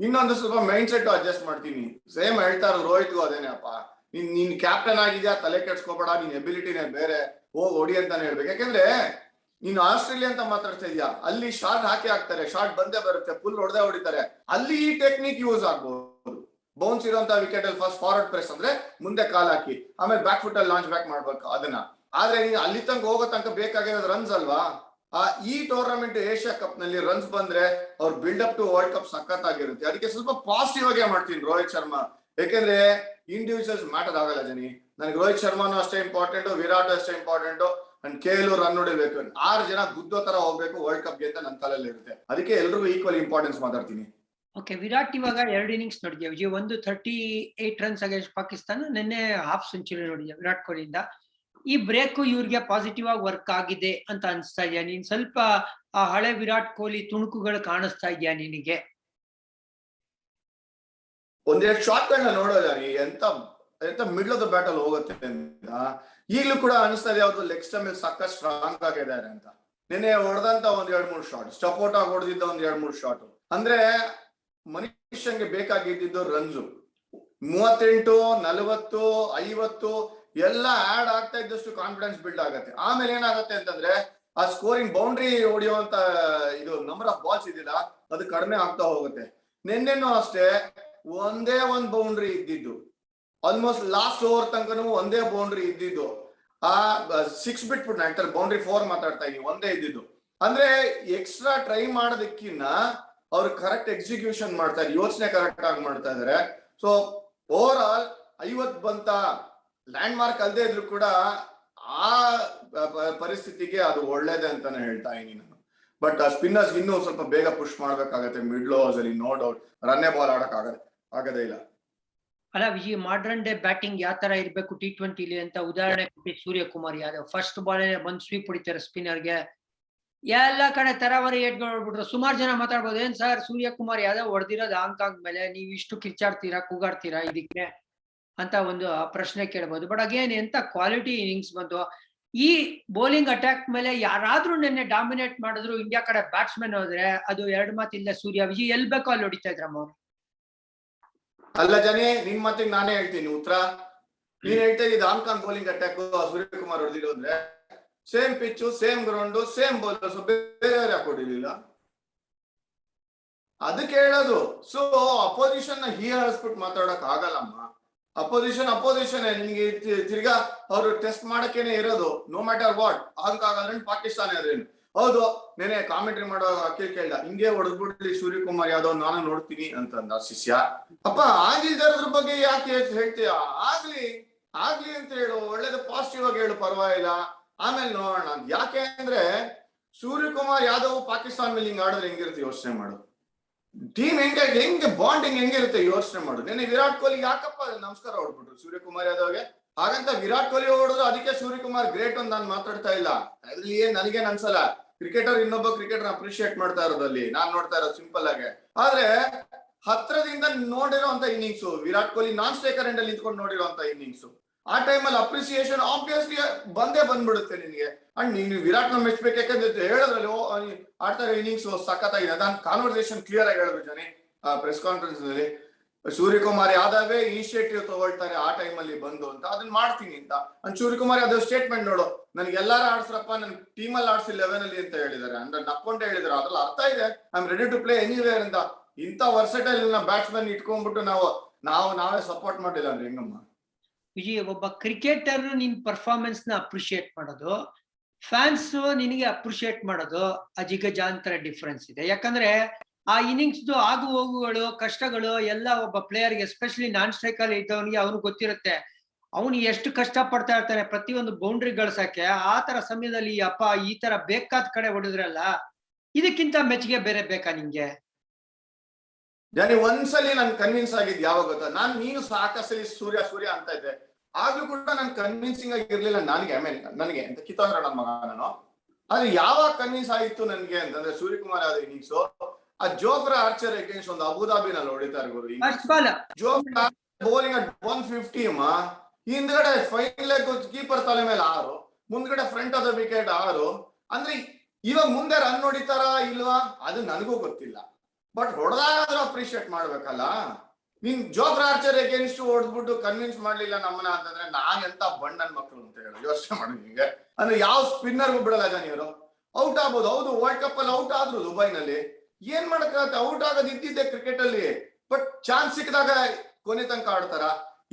ಇನ್ನೊಂದು ಸ್ವಲ್ಪ ಮೈಂಡ್ ಸೆಟ್ ಅಡ್ಜಸ್ಟ್ ಮಾಡ್ತೀನಿ. ಸೇಮ್ ಹೇಳ್ತಾ ಇರೋದು ರೋಹಿತ್ಗೂ ಅದೇನೆ ಅಪ್ಪ, ನೀನ್ ಕ್ಯಾಪ್ಟನ್ ಆಗಿದ್ಯಾ ತಲೆ ಕೆಡ್ಸ್ಕೊಬೇಡ, ನಿನ್ ಎಬಿಲಿಟಿನೇ ಬೇರೆ, ಹೋಗ್ ಹೊಡಿ ಅಂತಾನೆ ಹೇಳ್ಬೇಕು. ಯಾಕಂದ್ರೆ ನೀನು ಆಸ್ಟ್ರೇಲಿಯಾ ಅಂತ ಮಾತಾಡ್ತಾ ಇದೀಯಾ, ಅಲ್ಲಿ ಶಾರ್ಟ್ ಹಾಕಿ ಹಾಕ್ತಾರೆ, ಶಾರ್ಟ್ ಬಂದೇ ಬರುತ್ತೆ, ಫುಲ್ ಹೊಡೆದೇ ಹೊಡಿತಾರೆ. ಅಲ್ಲಿ ಈ ಟೆಕ್ನಿಕ್ ಯೂಸ್ ಆಗ್ಬಹುದು. ಬೌನ್ಸ್ ಇರುವಂತ ವಿಕೆಟ್ ಅಲ್ಲಿ ಫಸ್ಟ್ ಫಾರ್ವರ್ಡ್ ಪ್ರೆಸ್ ಅಂದ್ರೆ ಮುಂದೆ ಕಾಲ್ ಹಾಕಿ ಆಮೇಲೆ ಬ್ಯಾಕ್ ಫುಟ್ ಅಲ್ಲಿ ಲಾಂಚ್ ಬ್ಯಾಕ್ ಮಾಡ್ಬೇಕು ಅದನ್ನ. ಆದ್ರೆ ನೀನು ಅಲ್ಲಿ ತನಕ ಹೋಗೋ ತನಕ ಬೇಕಾಗಿರೋದು ರನ್ಸ್ ಅಲ್ವಾ? ಈ ಟೂರ್ನಮೆಂಟ್ ಏಷ್ಯಾ ಕಪ್ ನಲ್ಲಿ ರನ್ಸ್ ಬಂದ್ರೆ ಅವ್ರ build up to World Cup ಸಖತ್ ಆಗಿರುತ್ತೆ. ಅದಕ್ಕೆ ಸ್ವಲ್ಪ ಪಾಸಿಟಿವ್ ಆಗೇ ಮಾಡ್ತೀನಿ ರೋಹಿತ್ ಶರ್ಮಾ. ಯಾಕಂದ್ರೆ ಇಂಡಿವಿಜುವಲ್ಸ್ ಮ್ಯಾಟರ್ ಆಗಲ್ಲ ಜನಿ. ನನಗೆ ರೋಹಿತ್ ಶರ್ಮಾನು ಅಷ್ಟೇ ಇಂಪಾರ್ಟೆಂಟ್, ವಿರಾಟ್ ಅಷ್ಟೇ ಇಂಪಾರ್ಟೆಂಟ್, ಅಂಡ್ KL ರನ್ ಹೊಡಿಬೇಕು, 6 ಜನ ಗುದ್ದೋ ತರ ಹೋಗ್ಬೇಕು ವರ್ಲ್ಡ್ ಕಪ್ ಗೆ ಅಂತ ನನ್ನ ತಲೆಯಲ್ಲಿ ಇರುತ್ತೆ. ಅದಕ್ಕೆ ಎಲ್ರಿಗೂ ಈಕ್ವಲ್ ಇಂಪಾರ್ಟೆನ್ಸ್ ಮಾತಾಡ್ತೀನಿ. ಓಕೆ, ವಿರಾಟ್ ಇವಾಗ 2 ಇನ್ನಿಂಗ್ಸ್ ನೋಡಿದ್ಯಾ ವಿಜಯ್? ಒಂದು 38 ರನ್ಸ್ ಅಗೇನ್ಸ್ಟ್ ಪಾಕಿಸ್ತಾನ, ನಿನ್ನೆ ಹಾಫ್ ಸೆಂಚುರಿ ನೋಡಿದ್ಯಾ ವಿರಾಟ್ ಕೊಹ್ಲಿಯಿಂದ. ಈ ಬ್ರೇಕ್ ಇವ್ರಿಗೆ ಪಾಸಿಟಿವ್ ಆಗಿ ವರ್ಕ್ ಆಗಿದೆ ಅಂತ ಅನ್ಸ್ತಾ ಇದೆಯಾ? ನೀನ್ ಸ್ವಲ್ಪ ಆ ಹಳೆ ವಿರಾಟ್ ಕೊಹ್ಲಿ ತುಣುಕುಗಳು ಕಾಣಿಸ್ತಾ ಇದೆಯಾ ನಿನಗೆ? ಒಂದೆರಡು ಶಾಟ್ ಗಳನ್ನ ನೋಡೋದ ಎಂತ ಮಿಡ್ಲ್ ಆಫ್ ದ ಬ್ಯಾಟಲ್ ಹೋಗುತ್ತೆ ಅಂತ. ಈಗಲೂ ಕೂಡ ಅನಿಸ್ತಾ ಇದೆ ಅವ್ರದ್ದು ಲೆಗ್ ಸ್ಟಂಪ್ ಸಕ್ಕ ಸ್ಟ್ರಾಂಗ್ ಆಗಿದ್ದಾರೆ ಅಂತ. ನಿನ್ನೆ ಹೊಡೆದಂತ ಒಂದ್ 2-3 ಶಾಟ್, ಸ್ಟಪೋಟ್ ಆಗಿ ಹೊಡೆದಿದ್ದ ಒಂದ್ 2-3 ಶಾಟ್. ಅಂದ್ರೆ ಮನುಷ್ಯಂಗೆ ಬೇಕಾಗಿದ್ದು ರನ್ಸು 38, 40, 50 ಎಲ್ಲ ಆಡ್ ಆಗ್ತಾ ಇದ್ದಷ್ಟು ಕಾನ್ಫಿಡೆನ್ಸ್ ಬಿಲ್ಡ್ ಆಗತ್ತೆ. ಆಮೇಲೆ ಏನಾಗುತ್ತೆ ಅಂತಂದ್ರೆ ಆ ಸ್ಕೋರಿಂಗ್ ಬೌಂಡ್ರಿ ಹೊಡೆಯುವಂತ ಇದು ನಂಬರ್ ಆಫ್ ಬಾಲ್ಸ್ ಇದಿಲ್ಲ, ಅದು ಕಡಿಮೆ ಆಗ್ತಾ ಹೋಗುತ್ತೆ. ನಿನ್ನೆನೂ ಅಷ್ಟೇ ಒಂದೇ ಒಂದ್ ಬೌಂಡ್ರಿ ಇದ್ದಿದ್ದು, ಆಲ್ಮೋಸ್ಟ್ ಲಾಸ್ಟ್ ಓವರ್ ತನಕನೂ ಒಂದೇ ಬೌಂಡ್ರಿ ಇದ್ದಿದ್ದು. ಆ 6 ಬಿಟ್ಬಿಟ್ಟು ನಾನು ಬೌಂಡ್ರಿ 4 ಮಾತಾಡ್ತಾ ಇದೀನಿ, ಒಂದೇ ಇದ್ದಿದ್ದು. ಅಂದ್ರೆ ಎಕ್ಸ್ಟ್ರಾ ಟ್ರೈ ಮಾಡೋದಕ್ಕಿನ್ನ ಅವ್ರು ಕರೆಕ್ಟ್ ಎಕ್ಸಿಕ್ಯೂಷನ್ ಮಾಡ್ತಾರೆ, ಯೋಚನೆ ಕರೆಕ್ಟ್ ಆಗಿ ಮಾಡ್ತಾ ಇದಾರೆ. ಸೊ ಓವರ್ ಆಲ್ 50 ಬಂತ, ಲ್ಯಾಂಡ್ ಮಾರ್ಕ್ ಅಲ್ಲದೆ ಇದ್ರು ಕೂಡ ಆ ಪರಿಸ್ಥಿತಿಗೆ ಅದು ಒಳ್ಳೇದೇ ಅಂತಾನೆ ಹೇಳ್ತಾ ಇದೀನಿ ನಾನು. ಬಟ್ ಸ್ಪಿನ್ನರ್ಸ್ ಇನ್ನೂ ಸ್ವಲ್ಪ ಬೇಗ ಪುಷ್ ಮಾಡ್ಬೇಕಾಗತ್ತೆ ಮಿಡ್ಲ್ ಓವರ್ಸ್ ಅಲ್ಲಿ, ನೋ ಡೌಟ್. ರನ್ನೇ ಬಾಲ್ ಆಡಕ್ ಆಗದೇ ಇಲ್ಲ. ಅಲ್ಲ ವಿಜಯ್, ಮಾಡ್ರನ್ ಡೇ ಬ್ಯಾಟಿಂಗ್ ಯಾವ ತರ ಇರ್ಬೇಕು T20 ಅಂತ ಉದಾಹರಣೆ ಕೊಟ್ಟಿ ಸೂರ್ಯಕುಮಾರ್ ಯಾದವ್ ಫಸ್ಟ್ ಬಾಲ್ ಬಂದ್ ಸ್ವೀಪ್ ಹೊಡಿತಾರೆ ಸ್ಪಿನ್ನರ್ಗೆ, ಎಲ್ಲ ಕಡೆ ತರಾವರಿ ಏಟ್ಗಳು ಹೊಡ್ಬಿಟ್ರು. ಸುಮಾರು ಜನ ಮಾತಾಡ್ಬೋದು, ಏನ್ ಸರ್ ಸೂರ್ಯಕುಮಾರ್ ಯಾದವ್ ಹೊಡೆದಿರೋದು ಹಾಂಗ್ಕಾಂಗ್ ಮೇಲೆ, ನೀವು ಇಷ್ಟು ಕಿರ್ಚಾಡ್ತೀರಾ ಕೂಗಾಡ್ತೀರಾ ಇದಕ್ಕೆ ಅಂತ ಒಂದು ಪ್ರಶ್ನೆ ಕೇಳ್ಬೋದು. ಬಟ್ ಅಗೇನ್ ಎಂತ ಕ್ವಾಲಿಟಿ ಇನ್ನಿಂಗ್ಸ್ ಬಂತು. ಈ ಬೌಲಿಂಗ್ ಅಟ್ಯಾಕ್ ಮೇಲೆ ಯಾರಾದ್ರೂ ನಿನ್ನೆ ಡಾಮಿನೇಟ್ ಮಾಡಿದ್ರು ಇಂಡಿಯಾ ಕಡೆ ಬ್ಯಾಟ್ಸ್ಮನ್ ಹೋದ್ರೆ ಅದು ಎರಡು ಮಾತಿಲ್ಲ ಸೂರ್ಯ. ವಿಜಯ್ ಎಲ್ ಬೇಕೋ ಅಲ್ಲಿ ಹೊಡಿತಾ ಇದ್ರಮ್ಮ ಅವ್ರು. ಅಲ್ಲ ಜನಿ, ನಿನ್ ಮಾತಿಗೆ ನಾನೇ ಹೇಳ್ತೀನಿ ಉತ್ತರ. ನೀನ್ ಹೇಳ್ತಾ ಇದ್ದ ಹಾಂಗ್ಕಾಂಗ್ ಬೌಲಿಂಗ್ ಅಟ್ಯಾಕ್ ಸೂರ್ಯಕುಮಾರ್ ಹೊಡೆದಿರೋ ಅಂದ್ರೆ same pitch, same ground, same bowlers, ಬೇರೆ ಯಾಕೆ ಹೊಡಿಲಿಲ್ಲ? ಅದಕ್ಕೆ ಹೇಳೋದು. ಸೊ ಅಪೋಸಿಷನ್ ನ ಹೀಯಾಳಿಸ್ಬಿಟ್ಟು ಮಾತಾಡಕ್ ಆಗಲ್ಲಮ್ಮ. ಅಪೋಸಿಷನ್ ನಿಮ್ಗೆ ತಿರ್ಗಾ ಅವ್ರು ಟೆಸ್ಟ್ ಮಾಡಕ್ಕೇನೆ ಇರೋದು, ನೋ ಮ್ಯಾಟರ್ ವಾಟ್. ಹಾಗಾದ್ರೆ ಪಾಕಿಸ್ತಾನ ಅದೇನು. ಹೌದು, ನೆನೆ ಕಾಮೆಂಟ್ರಿ ಮಾಡೋ ಅಖಿಲ್ ಕೇಳ್ದ, ಹಿಂಗೆ ಹೊಡೆದ್ಬಿಡ್ಲಿ ಸೂರ್ಯಕುಮಾರ್ ಯಾದವ್, ನಾನು ನೋಡ್ತೀನಿ ಅಂತಂದ ಶಿಷ್ಯ. ಅಪ್ಪ ಆಗಿಲ್ದಾರದ್ರ ಬಗ್ಗೆ ಯಾಕೆ ಹೇಳ್ತೀಯ? ಆಗ್ಲಿ ಅಂತ ಹೇಳು, ಒಳ್ಳೇದು ಪಾಸಿಟಿವ್ ಆಗಿ ಹೇಳು, ಪರವಾಗಿಲ್ಲ, ಆಮೇಲೆ ನೋಡೋಣ. ಯಾಕೆ ಅಂದ್ರೆ ಸೂರ್ಯಕುಮಾರ್ ಯಾದವ್ ಪಾಕಿಸ್ತಾನ ಮೇಲೆ ಹಿಂಗ್ ಆಡಿದ್ರೆ ಹೆಂಗಿರುತ್ತೆ ಯೋಚನೆ ಮಾಡು. ಟೀಮ್ ಹೆಂಗೆ ಬಾಂಡಿಂಗ್ ಹೆಂಗಿರುತ್ತೆ ಯೋಚನೆ ಮಾಡು. ನೆನೆ ವಿರಾಟ್ ಕೊಹ್ಲಿ ಯಾಕಪ್ಪ ನಮಸ್ಕಾರ ಹೊಡ್ಬಿಟ್ರು ಸೂರ್ಯಕುಮಾರ್ ಯಾದವ್ಗೆ? ಹಾಗಂತ ವಿರಾಟ್ ಕೊಹ್ಲಿ ಹೊಡೆದ್ರು ಅದಕ್ಕೆ ಸೂರ್ಯಕುಮಾರ್ ಗ್ರೇಟ್ ಅಂತ ನಾನು ಮಾತಾಡ್ತಾ ಇಲ್ಲ. ಅದ್ರಲ್ಲಿ ನನಗೇನ್ ಅನ್ಸಲ್ಲ. ಕ್ರಿಕೆಟರ್ ಇನ್ನೊಬ್ಬ ಕ್ರಿಕೆಟರ್ ಅಪ್ರಿಶಿಯೇಟ್ ಮಾಡ್ತಾ ಇರೋದಲ್ಲಿ ನಾನ್ ನೋಡ್ತಾ ಇರೋದು ಸಿಂಪಲ್ ಆಗಿ. ಆದ್ರೆ ಹತ್ರದಿಂದ ನೋಡಿರೋ ಅಂತ ಇನ್ನಿಂಗ್ಸು, ವಿರಾಟ್ ಕೊಹ್ಲಿ ನಾನ್ ಸ್ಟ್ರೈಕರ್ ಎಂಡ್ ಅಲ್ಲಿ ನಿಂತ್ಕೊಂಡು ನೋಡಿರೋ ಅಂತ ಇನ್ನಿಂಗ್ಸು, ಆ ಟೈಮಲ್ಲಿ ಅಪ್ರಿಸಿಯೇಷನ್ ಆಬ್ವಿಯಸ್ಲಿ ಬಂದ್ಬಿಡುತ್ತೆ ನಿನ್ಗೆ. ಅಂಡ್ ನೀನು ವಿರಾಟ್ ನ ಮೆಚ್ಚಬೇಕು, ಯಾಕಂದ್ರೆ ಹೇಳಿದ್ರಲ್ಲಿ ಆಡ್ತಾರೆ ಇನ್ನಿಂಗ್ಸ್ ಸಖತ್ತಾಗಿದೆ. ನಾನು ಕಾನ್ವರ್ಸೇಷನ್ ಕ್ಲಿಯರ್ ಆಗಿ ಹೇಳಿದ್ರು ಜನಿ ಪ್ರೆಸ್ ಕಾನ್ಫರೆನ್ಸ್ ನಲ್ಲಿ. ಸೂರ್ಯಕುಮಾರ್ ಯಾದವೇ ಇನಿಷಿಯೇಟಿವ್ ತಗೊಳ್ತಾರೆ ಆ ಟೈಮಲ್ಲಿ ಬಂದು ಅಂತ, ಅದನ್ನ ಮಾಡ್ತೀನಿ ಅಂತ. ಸೂರ್ಯಕುಮಾರ್ ಯಾದವ್ ಸ್ಟೇಟ್ಮೆಂಟ್ ನೋಡು, ನನ್ಗೆ ಎಲ್ಲಾರು ಆಡ್ಸ್ರಪ್ಪ, ನನ್ ಟೀಮಲ್ಲಿ ಆಡ್ಸಿ 11 ಅಲ್ಲಿ ಅಂತ ಹೇಳಿದ್ದಾರೆ. ಅಂದ್ರೆ ನಕ್ಕೊಂಡೆ ಹೇಳಿದಾರೆ, ಅದ್ರಲ್ಲಿ ಅರ್ಥ ಇದೆ, I am ready to play anywhere ಅಂತ. ಇಂಥ ವರ್ಸಟೈಲ್ ಬ್ಯಾಟ್ಸ್ಮನ್ ಇಟ್ಕೊಂಡ್ಬಿಟ್ಟು ನಾವೇ ಸಪೋರ್ಟ್ ಮಾಡಿಲ್ಲ ಅಂದ್ರೆ ಹೆಂಗಮ್ಮ? ವಿಜಯ್, ಒಬ್ಬ ಕ್ರಿಕೆಟರ್ ನಿನ್ ಪರ್ಫಾರ್ಮೆನ್ಸ್ ನ ಅಪ್ರಿಶಿಯೇಟ್ ಮಾಡೋದು, ಫ್ಯಾನ್ಸ್ ನಿನಗೆ ಅಪ್ರಿಶಿಯೇಟ್ ಮಾಡೋದು, ಅಜಿಗಜಾಂತರ ಡಿಫ್ರೆನ್ಸ್ ಇದೆ. ಯಾಕಂದ್ರೆ ಆ ಇನ್ನಿಂಗ್ಸ್ ಆಗು ಹೋಗುಗಳು, ಕಷ್ಟಗಳು ಎಲ್ಲ ಒಬ್ಬ ಪ್ಲೇಯರ್ಗೆ, ಎಸ್ಪೆಷಲಿ ನಾನ್ ಸ್ಟ್ರೈಕರ್ ಇದ್ದವನಿಗೆ ಅವ್ನಿಗೆ ಗೊತ್ತಿರುತ್ತೆ. ಅವನು ಎಷ್ಟು ಕಷ್ಟ ಪಡ್ತಾ ಇರ್ತಾನೆ ಪ್ರತಿಯೊಂದು ಬೌಂಡ್ರಿ ಗಳಿಸಕ್ಕೆ. ಆ ತರ ಸಮಯದಲ್ಲಿ ಅಪ್ಪ ಈ ತರ ಬೇಕಾದ ಕಡೆ ಹೊಡೆದ್ರಲ್ಲ, ಇದಕ್ಕಿಂತ ಮೆಚ್ಚುಗೆ ಬೇರೆ ಬೇಕಾ ನಿಂಗೆ? ಜಾನಿ, ಒಂದ್ಸಲಿ ನನ್ ಕನ್ವಿನ್ಸ್ ಆಗಿದ್ ಯಾವಾಗ ಗೊತ್ತಾ? ನೀನು ಸಾಕಸಲಿ ಸೂರ್ಯ ಅಂತ ಇದ್ದೆ, ಆಗ್ಲೂ ಕೂಡ ನನ್ ಕನ್ವಿನ್ಸಿಂಗ್ ಆಗಿರ್ಲಿಲ್ಲ ನನಗೆ ಅಂತ ಕಿತ್ತಂದ್ರ ನನ್ನ ಮಗ ನಾನು. ಆದ್ರೆ ಯಾವಾಗ ಕನ್ವಿನ್ಸ್ ಆಗಿತ್ತು ನನ್ಗೆ ಅಂತಂದ್ರೆ ಸೂರ್ಯಕುಮಾರ್ ಯಾದವ್ ಇನ್ನಿಂಗ್ಸು, ಆ ಜೋಫ್ರಾ ಆರ್ಚರ್ ಅಗೇನ್ಸ್ಟ್ ಒಂದು ಅಬುದಾಬಿನಲ್ಲಿ ಹೊಡಿತಾರೆ ಗುರು. ಜೋಫ್ರಾ ಬೌಲಿಂಗ್ ಅಟ್ 150 ಹಿಂದ್ಗಡೆ ಫೈನ್ ಲೆಗ್ ಕೀಪರ್ ತಲೆ ಮೇಲೆ 6, ಮುಂದ್ಗಡೆ ಫ್ರಂಟ್ ಆಫ್ ದ ವಿಕೆಟ್ 6. ಅಂದ್ರೆ ಇವಾಗ ಮುಂದೆ ರನ್ ಹೊಡಿತಾರ ಇಲ್ವಾ ಅದು ನನಗೂ ಗೊತ್ತಿಲ್ಲ, ಬಟ್ ಹೊಡೆದಾದ್ರೂ ಅಪ್ರಿಶಿಯೇಟ್ ಮಾಡ್ಬೇಕಲ್ಲ. ನೀನ್ ಜೋಫ್ರಾ ಆರ್ಚರ್ ಅಗೇನ್ಸ್ಟ್ ಹೊಡೆದ್ಬಿಟ್ಟು ಕನ್ವಿನ್ಸ್ ಮಾಡ್ಲಿಲ್ಲ ನಮ್ಮನ್ನ ಅಂತಂದ್ರೆ ನಾನ್ ಎಂತ ಬಣ್ಣನ್ ಮಕ್ಳು ಅಂತ ಹೇಳಿ ಯೋಚನೆ ಮಾಡಿ ನಿಂಗೆ. ಅಂದ್ರೆ ಯಾವ ಸ್ಪಿನ್ನರ್ಗೂ ಬಿಡಲ್ಲ ಜನ, ಇವರು ಔಟ್ ಆಗ್ಬೋದು. ಹೌದು, ವರ್ಲ್ಡ್ ಕಪ್ ಅಲ್ಲಿ ಔಟ್ ಆದ್ರು ದುಬೈನಲ್ಲಿ, ಏನ್ ಮಾಡಕ್ಕಾಗತ್ತೆ? ಔಟ್ ಆಗೋದು ಇದ್ದಿದ್ದೆ ಕ್ರಿಕೆಟ್ ಅಲ್ಲಿ. ಬಟ್ ಚಾನ್ಸ್ ಸಿಕ್ಕಿದಾಗ ಕೊನೆ ತನಕ ಆಡ್ತಾರ.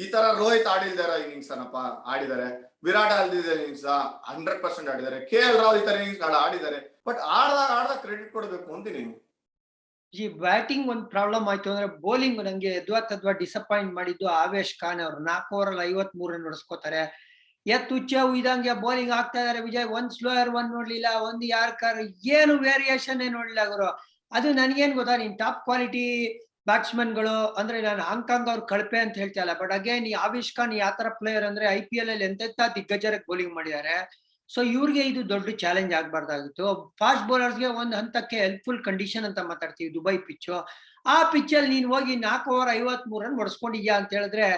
ಈ ತರ ರೋಹಿತ್ ಆಡಿಲ್ದಾರ ಇನ್ನಿಂಗ್ಸ್ ಅನಪ್ಪ ಆಡಿದ್ದಾರೆ, ವಿರಾಟ್ ಆಡಿದ ಇನ್ನಿಂಗ್ಸ್ 100% ಆಡಿದ್ದಾರೆ, KL ರಾಹುಲ್ ಈ ತರ ಇನ್ನಿಂಗ್ಸ್ ಆಡಿದ್ದಾರೆ. ಬಟ್ ಆಡ್ದಾಗ ಕ್ರೆಡಿಟ್ ಕೊಡ್ಬೇಕು ಅಂತೀನಿ. ಈ ಬ್ಯಾಟಿಂಗ್ ಒಂದ್ ಪ್ರಾಬ್ಲಮ್ ಆಯ್ತು ಅಂದ್ರೆ ಬೌಲಿಂಗ್ ನಂಗೆ ಎದ್ವಾ ಡಿಸಪಾಯಿಂಟ್ ಮಾಡಿದ್ದು ಆವೇಶ್ ಖಾನ್ ಅವರು. 4 ಓವರ್ 53 ರನ್ ಹೊಡ್ಸ್ಕೋತಾರೆ. ಹುಚ್ಚ ಇದಂಗೆ ಬೌಲಿಂಗ್ ಆಗ್ತಾ ಇದಾರೆ ವಿಜಯ್. ಒಂದ್ ಸ್ಲೋಯರ್ ಒನ್ ನೋಡ್ಲಿಲ್ಲ, ಒಂದ್ ಯಾರ್ಕರ್, ಏನು ವೇರಿಯೇಷನ್ ನೋಡ್ಲಿಲ್ಲ ಗುರು. ಅದು ನನ್ಗೇನ್ ಗೊತ್ತಾ, ನೀನ್ ಟಾಪ್ ಕ್ವಾಲಿಟಿ ಬ್ಯಾಟ್ಸ್ಮನ್ಗಳು ಅಂದ್ರೆ ನಾನು ಹಾಂಗ್ಕಾಂಗ್ ಅವ್ರು ಕಳಪೆ ಅಂತ ಹೇಳ್ತಾ ಇಲ್ಲ. ಬಟ್ ಅಗೇನ್ ಈ ಆವೇಶ್ ಖಾನ್ ಯಾವ ತರ ಪ್ಲೇಯರ್ ಅಂದ್ರೆ IPL ಅಲ್ಲಿ ಎಂತೆಂತ ದಿಗ್ಗಜರಿಗೆ ಬೌಲಿಂಗ್ ಮಾಡಿದ್ದಾರೆ. ಸೊ ಇವ್ರಿಗೆ ಇದು ದೊಡ್ಡ ಚಾಲೆಂಜ್ ಆಗ್ಬಾರ್ದಾಗಿತ್ತು. ಫಾಸ್ಟ್ ಬೌಲರ್ಸ್ಗೆ ಒಂದ್ ಹಂತಕ್ಕೆ ಹೆಲ್ಪ್ಫುಲ್ ಕಂಡೀಷನ್ ಅಂತ ಮಾತಾಡ್ತೀವಿ, ದುಬೈ ಪಿಚ್ಚು. ಆ ಪಿಚ್ಚಲ್ಲಿ ನೀನ್ ಹೋಗಿ 4 ಓವರ್ 53 ರನ್ ಹೊಡ್ಸ್ಕೊಂಡಿದ್ಯಾ ಅಂತ ಹೇಳಿದ್ರೆ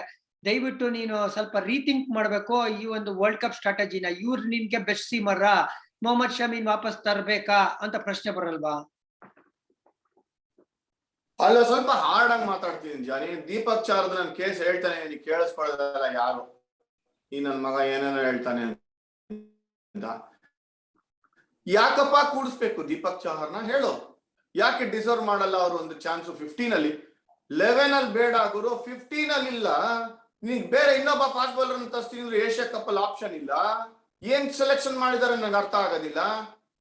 ದಯವಿಟ್ಟು ನೀನು ಸ್ವಲ್ಪ ರೀಥಿಂಕ್ ಮಾಡ್ಬೇಕು ಈ ಒಂದು ವರ್ಲ್ಡ್ ಕಪ್ ಸ್ಟ್ರಾಟಜಿನ. ಇವ್ರು ನಿನ್ಗೆ ಬೆಸ್ಟ್ ಸೀಮರ, ಮೊಹಮ್ಮದ್ ಶಮೀನ್ ವಾಪಸ್ ತರ್ಬೇಕಾ ಅಂತ ಪ್ರಶ್ನೆ ಬರಲ್ವಾ? ಅಲ್ಲ, ಸ್ವಲ್ಪ ಹಾರ್ಡ್ ಆಗಿ ಮಾತಾಡ್ತೀನಿ ಜಾನಿ. ದೀಪಕ್ ಚಾರ್ದ್ ನನ್ ಕೇಸ್ ಹೇಳ್ತಾನೆ, ನೀ ಕೇಳಿಸ್ಕೊಳ್ಳೋದಲ್ಲ ಯಾರು, ಈ ನನ್ ಮಗ ಏನೇನೋ ಹೇಳ್ತಾನೆ ಅಂತ. ಯಾಕಪ್ಪ ಕೂಡಿಸ್ಬೇಕು ದೀಪಕ್ ಚಹರ್ನ ಹೇಳು? ಯಾಕೆ ಡಿಸರ್ವ್ ಮಾಡಲ್ಲ ಅವರು ಒಂದು ಚಾನ್ಸ್? 15 ಅಲ್ಲಿ 11 ಅಲ್ಲಿ ಬೇಡ ಗುರು, 15 ಅಲ್ಲಿ ಇಲ್ಲ. ನೀನ್ ಬೇರೆ ಇನ್ನೊಬ್ಬ ಫಾಸ್ಟ್ ಬೌಲರ್ ತರಿಸ್ತೀನಿ ಅಂದ್ರೆ ಏಷ್ಯಾ ಕಪ್ ಅಲ್ಲಿ ಆಪ್ಷನ್ ಇಲ್ಲ. ಏನ್ ಸೆಲೆಕ್ಷನ್ ಮಾಡಿದಾರೆ ನಂಗೆ ಅರ್ಥ ಆಗೋದಿಲ್ಲ.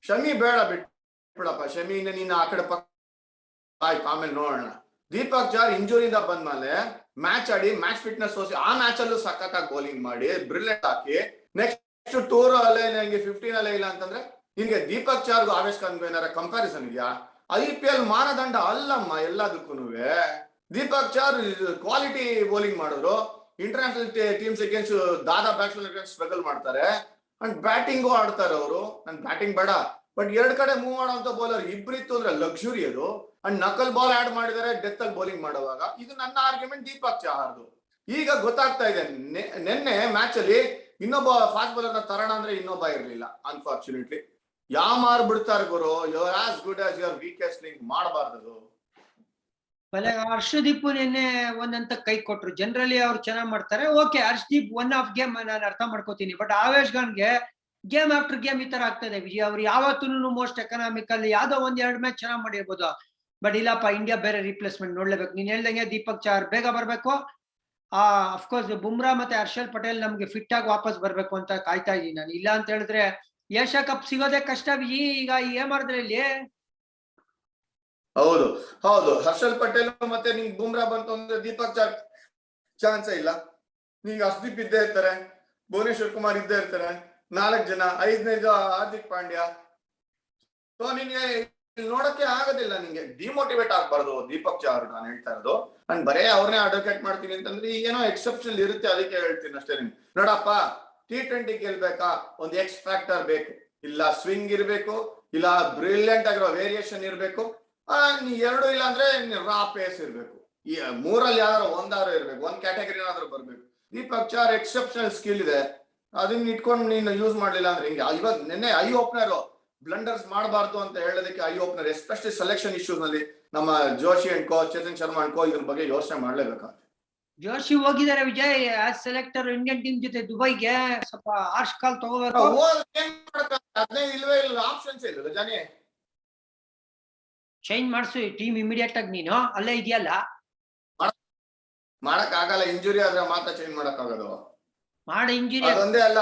ಶಮಿ ಬೇಡ ಬಿಟ್ಬಿಡಪ್ಪ, ಶಮಿನ ನೀನ್ ಆ ಕಡೆ ಆಯ್ತು ಆಮೇಲೆ ನೋಡೋಣ. ದೀಪಕ್ ಚಾರ್ ಇಂಜುರಿಯಿಂದ ಬಂದ್ಮೇಲೆ ಮ್ಯಾಚ್ ಆಡಿ ಮ್ಯಾಚ್ ಫಿಟ್ನೆಸ್ ತೋರಿಸಿ ಆ ಮ್ಯಾಚ್ ಅಲ್ಲೂ ಸಖತ್ತಾಗಿ ಬೌಲಿಂಗ್ ಮಾಡಿ ಬ್ರಿಲಿಯಂಟ್ ಹಾಕಿ ನೆಕ್ಸ್ಟ್ ಟೂರ್ ಅಲ್ಲೇ ನಂಗೆ 15 ಅಲ್ಲೇ ಇಲ್ಲ ಅಂತಂದ್ರೆ ನಿನ್ಗೆ ದೀಪಕ್ ಚಾರ್ಗೂ ಆವೇಶ್ ಖಾನ್ಗೂ ಏನಾರ ಕಂಪ್ಯಾರಿಸನ್ ಇದೆಯಾ? IPL ಮಾನದಂಡ ಅಲ್ಲಮ್ಮ ಎಲ್ಲದಕ್ಕೂ. ದೀಪಕ್ ಚಾರ್ ಕ್ವಾಲಿಟಿ ಬೌಲಿಂಗ್ ಮಾಡಿದ್ರು, ಇಂಟರ್ನ್ಯಾಷನಲ್ ಟೀಮ್ಸ್ ಅಗೇನ್ಸ್ಟ್ ದಾದಾ ಬ್ಯಾಟ್ಸ್ಮನ್ ಸ್ಟ್ರಗಲ್ ಮಾಡ್ತಾರೆ ಅಂಡ್ ಬ್ಯಾಟಿಂಗು ಆಡ್ತಾರೆ ಅವರು. ನನ್ ಬ್ಯಾಟಿಂಗ್ ಬೇಡ, ಬಟ್ ಎರಡ್ ಕಡೆ ಮೂವ್ ಮಾಡುವಂತ ಬೌಲರ್ ಇಬ್ರಿತ್ತು ಅಂದ್ರೆ ಲಕ್ಸುರಿ ಅದು. ಅಂಡ್ ನಕಲ್ ಬಾಲ್ ಆಡ್ ಮಾಡಿದರೆ ಡೆತ್ ಅಲ್ಲಿ ಬೌಲಿಂಗ್ ಮಾಡುವಾಗ. ಇದು ನನ್ನ ಆರ್ಗ್ಯುಮೆಂಟ್ ದೀಪಕ್ ಚಾರ್ದು. ಈಗ ಗೊತ್ತಾಗ್ತಾ ಇದೆ, ನಿನ್ನೆ ಮ್ಯಾಚ್ ಅಲ್ಲಿ ಇನ್ನೊಬ್ಬ ಫಾಸ್ಟ್ ಬೌಲರ್ ನ ತರೋಣ ಅಂದ್ರೆ ಇನ್ನೊಬ್ಬ ಇರ್ಲಿಲ್ಲ. ಅನ್ಫಾರ್ಚುನೇಟ್ಲಿ ಯಾಮಾರ್ ಬಿಡ್ತಾರೆ ಗುರು. You are as good as your weakest link. ಮಾಡಬಾರ್ದು. ಹರ್ಷದೀಪ್ ನಿನ್ನೆ ಒಂದಂತ ಕೈ ಕೊಟ್ರು. ಜನರಲಿ ಅವ್ರು ಚೆನ್ನಾಗ್ ಮಾಡ್ತಾರೆ. Okay, Harshdeep one off game ನಾನು ಅರ್ಥ ಮಾಡ್ಕೋತೀನಿ. ಬಟ್ ಆವೇಶ್ ಖಾನ್ಗೆ ಗೇಮ್ ಆಫ್ಟರ್ ಗೇಮ್ ಈ ತರ ಆಗ್ತದೆ ವಿಜಯ್. ಅವ್ರು ಯಾವತ್ತೂ ಮೋಸ್ಟ್ ಎಕನಾಮಿಕಲ್ ಯಾವ್ದೋ 1-2 ಮ್ಯಾಚ್ ಚೆನ್ನಾಗ್ ಮಾಡಿರ್ಬೋದು. ಬಟ್ ಇಲ್ಲಪ್ಪ, ಇಂಡಿಯಾ ಬೇರೆ ರಿಪ್ಲೇಸ್ಮೆಂಟ್ ನೋಡ್ಲೇಬೇಕು. ನೀನ್ ಹೇಳ್ದಂಗೆ ದೀಪಕ್ ಚಾರ್ ಬೇಗ ಬರ್ಬೇಕು. ಅಫ್ಕೋರ್ಸ್ ಬುಮ್ರಾ ಮತ್ತೆ ಹರ್ಷಲ್ ಪಟೇಲ್ ನಮ್ಗೆ ಫಿಟ್ ಆಗಿ ವಾಪಸ್ ಬರ್ಬೇಕು ಅಂತ ಕಾಯ್ತಾ ಇದೀನಿ ನಾನು. ಇಲ್ಲ ಅಂತ ಹೇಳಿದ್ರೆ ಏಷ್ಯಾ ಕಪ್ ಸಿಗೋದೇ ಕಷ್ಟ ವಿಜಿ. ಈಗ ಏನ್ ಮಾಡಿದ್ರೆ ಇಲ್ಲಿ? ಹೌದು ಹೌದು, ಹರ್ಷಲ್ ಪಟೇಲ್ ಮತ್ತೆ ನಿಂಗ್ ಬುಮ್ರಾ ಬಂತು ಅಂದ್ರೆ ದೀಪಕ್ ಚಾರ್ ಚಾನ್ಸೇ ಇಲ್ಲ. ನಿಂಗೆ ಹರ್ಷದೀಪ್ ಇದ್ದೇ ಇರ್ತಾರೆ, ಭುವನೇಶ್ವರ್ ಕುಮಾರ್ ಇದ್ದೇ ಇರ್ತಾರೆ, 4 ಜನ, 5ನೇದು ಹಾರ್ದಿಕ್ ಪಾಂಡ್ಯ. ಸೊ ನಿನ್ಗೆ ನೋಡಕ್ಕೆ ಆಗೋದಿಲ್ಲ. ನಿಂಗೆ ಡಿಮೋಟಿವೇಟ್ ಆಗ್ಬಾರ್ದು ದೀಪಕ್ ಚಾರ್. ನಾನು ಹೇಳ್ತಾ ಇರೋದು ನಾನು ಬರೇ ಅವ್ರನ್ನೇ ಅಡ್ವೊಕೇಟ್ ಮಾಡ್ತೀನಿ ಅಂತಂದ್ರೆ ಏನೋ ಎಕ್ಸೆಪ್ಷನ್ ಇರುತ್ತೆ, ಅದಕ್ಕೆ ಹೇಳ್ತೀನಿ ಅಷ್ಟೇ. ನಿಮ್ಗೆ ನೋಡಪ್ಪ, T20 ಗೆಲ್ಬೇಕಾ ಒಂದ್ ಎಕ್ಸ್ ಫ್ಯಾಕ್ಟರ್ ಬೇಕು, ಇಲ್ಲ ಸ್ವಿಂಗ್ ಇರ್ಬೇಕು, ಇಲ್ಲ ಬ್ರಿಲಿಯಂಟ್ ಆಗಿರೋ ವೇರಿಯೇಷನ್ ಇರ್ಬೇಕು. ನೀ 2 ಇಲ್ಲ ಅಂದ್ರೆ ರಾ ಪೇಸ್ ಇರ್ಬೇಕು. ಈ 3ರಲ್ಲಿ ಯಾವ್ದಾರು ಒಂದಾರು ಇರ್ಬೇಕು, ಒಂದ್ ಕ್ಯಾಟಗರಿ ಏನಾದ್ರು ಬರ್ಬೇಕು. ದೀಪಕ್ ಚಾರ್ ಎಕ್ಸೆಪ್ಷನಲ್ ಸ್ಕಿಲ್ ಇದೆ, ಅದನ್ನ ಇಟ್ಕೊಂಡು ನೀನು ಯೂಸ್ ಮಾಡ್ಲಿಲ್ಲ ಅಂದ್ರೆ ಹಿಂಗೆ. ಇವಾಗ ನಿನ್ನೆ ಐ ಓಪನರ್ ಬ್ಲಂಡರ್ಸ್ ಮಾಡಬಾರ್ದು ಅಂತ ಹೇಳೋದಕ್ಕೆ eye opener, especially selection issues ನಲ್ಲಿ ನಮ್ಮ Joshi and co, Chetan Sharma and co ಇದ್ರ ಬಗ್ಗೆ ಯೋಚನೆ ಮಾಡ್ಲೇಬೇಕಾಗುತ್ತೆ. ಜೋಶಿ ಹೋಗಿದ್ದಾರೆ Vijay as selector Indian team ಜೊತೆ ದುಬೈಗೆ. ಸ್ವಲ್ಪ ಆರ್ಶ್ ಕಾಲ್ ತಗೋಬೇಕು. ಅದೇ ಇಲ್ವೇ ಇಲ್ಲ, ಆಪ್ಷನ್ಸ್ ಇಲ್ಲ ಜಾನಿ. ಚೇಂಜ್ ಮಾಡ್ಸು ಟೀಮ್ ಇಮಿಡಿಯೇಟ್ ಆಗಿ. ನೀನು ಅಲ್ಲೇ ಇದೆಯಲ್ಲ, ಮಾಡಕ್ ಆಗಲ್ಲ. ಇಂಜುರಿ ಆದ್ರೆ ಮಾತ್ರ ಚೇಂಜ್ ಮಾಡಕ್ ಆಗೋದು. ಮಾಡಿ ಇಂಜುರಿ ಅದೊಂದೇ ಅಲ್ಲ,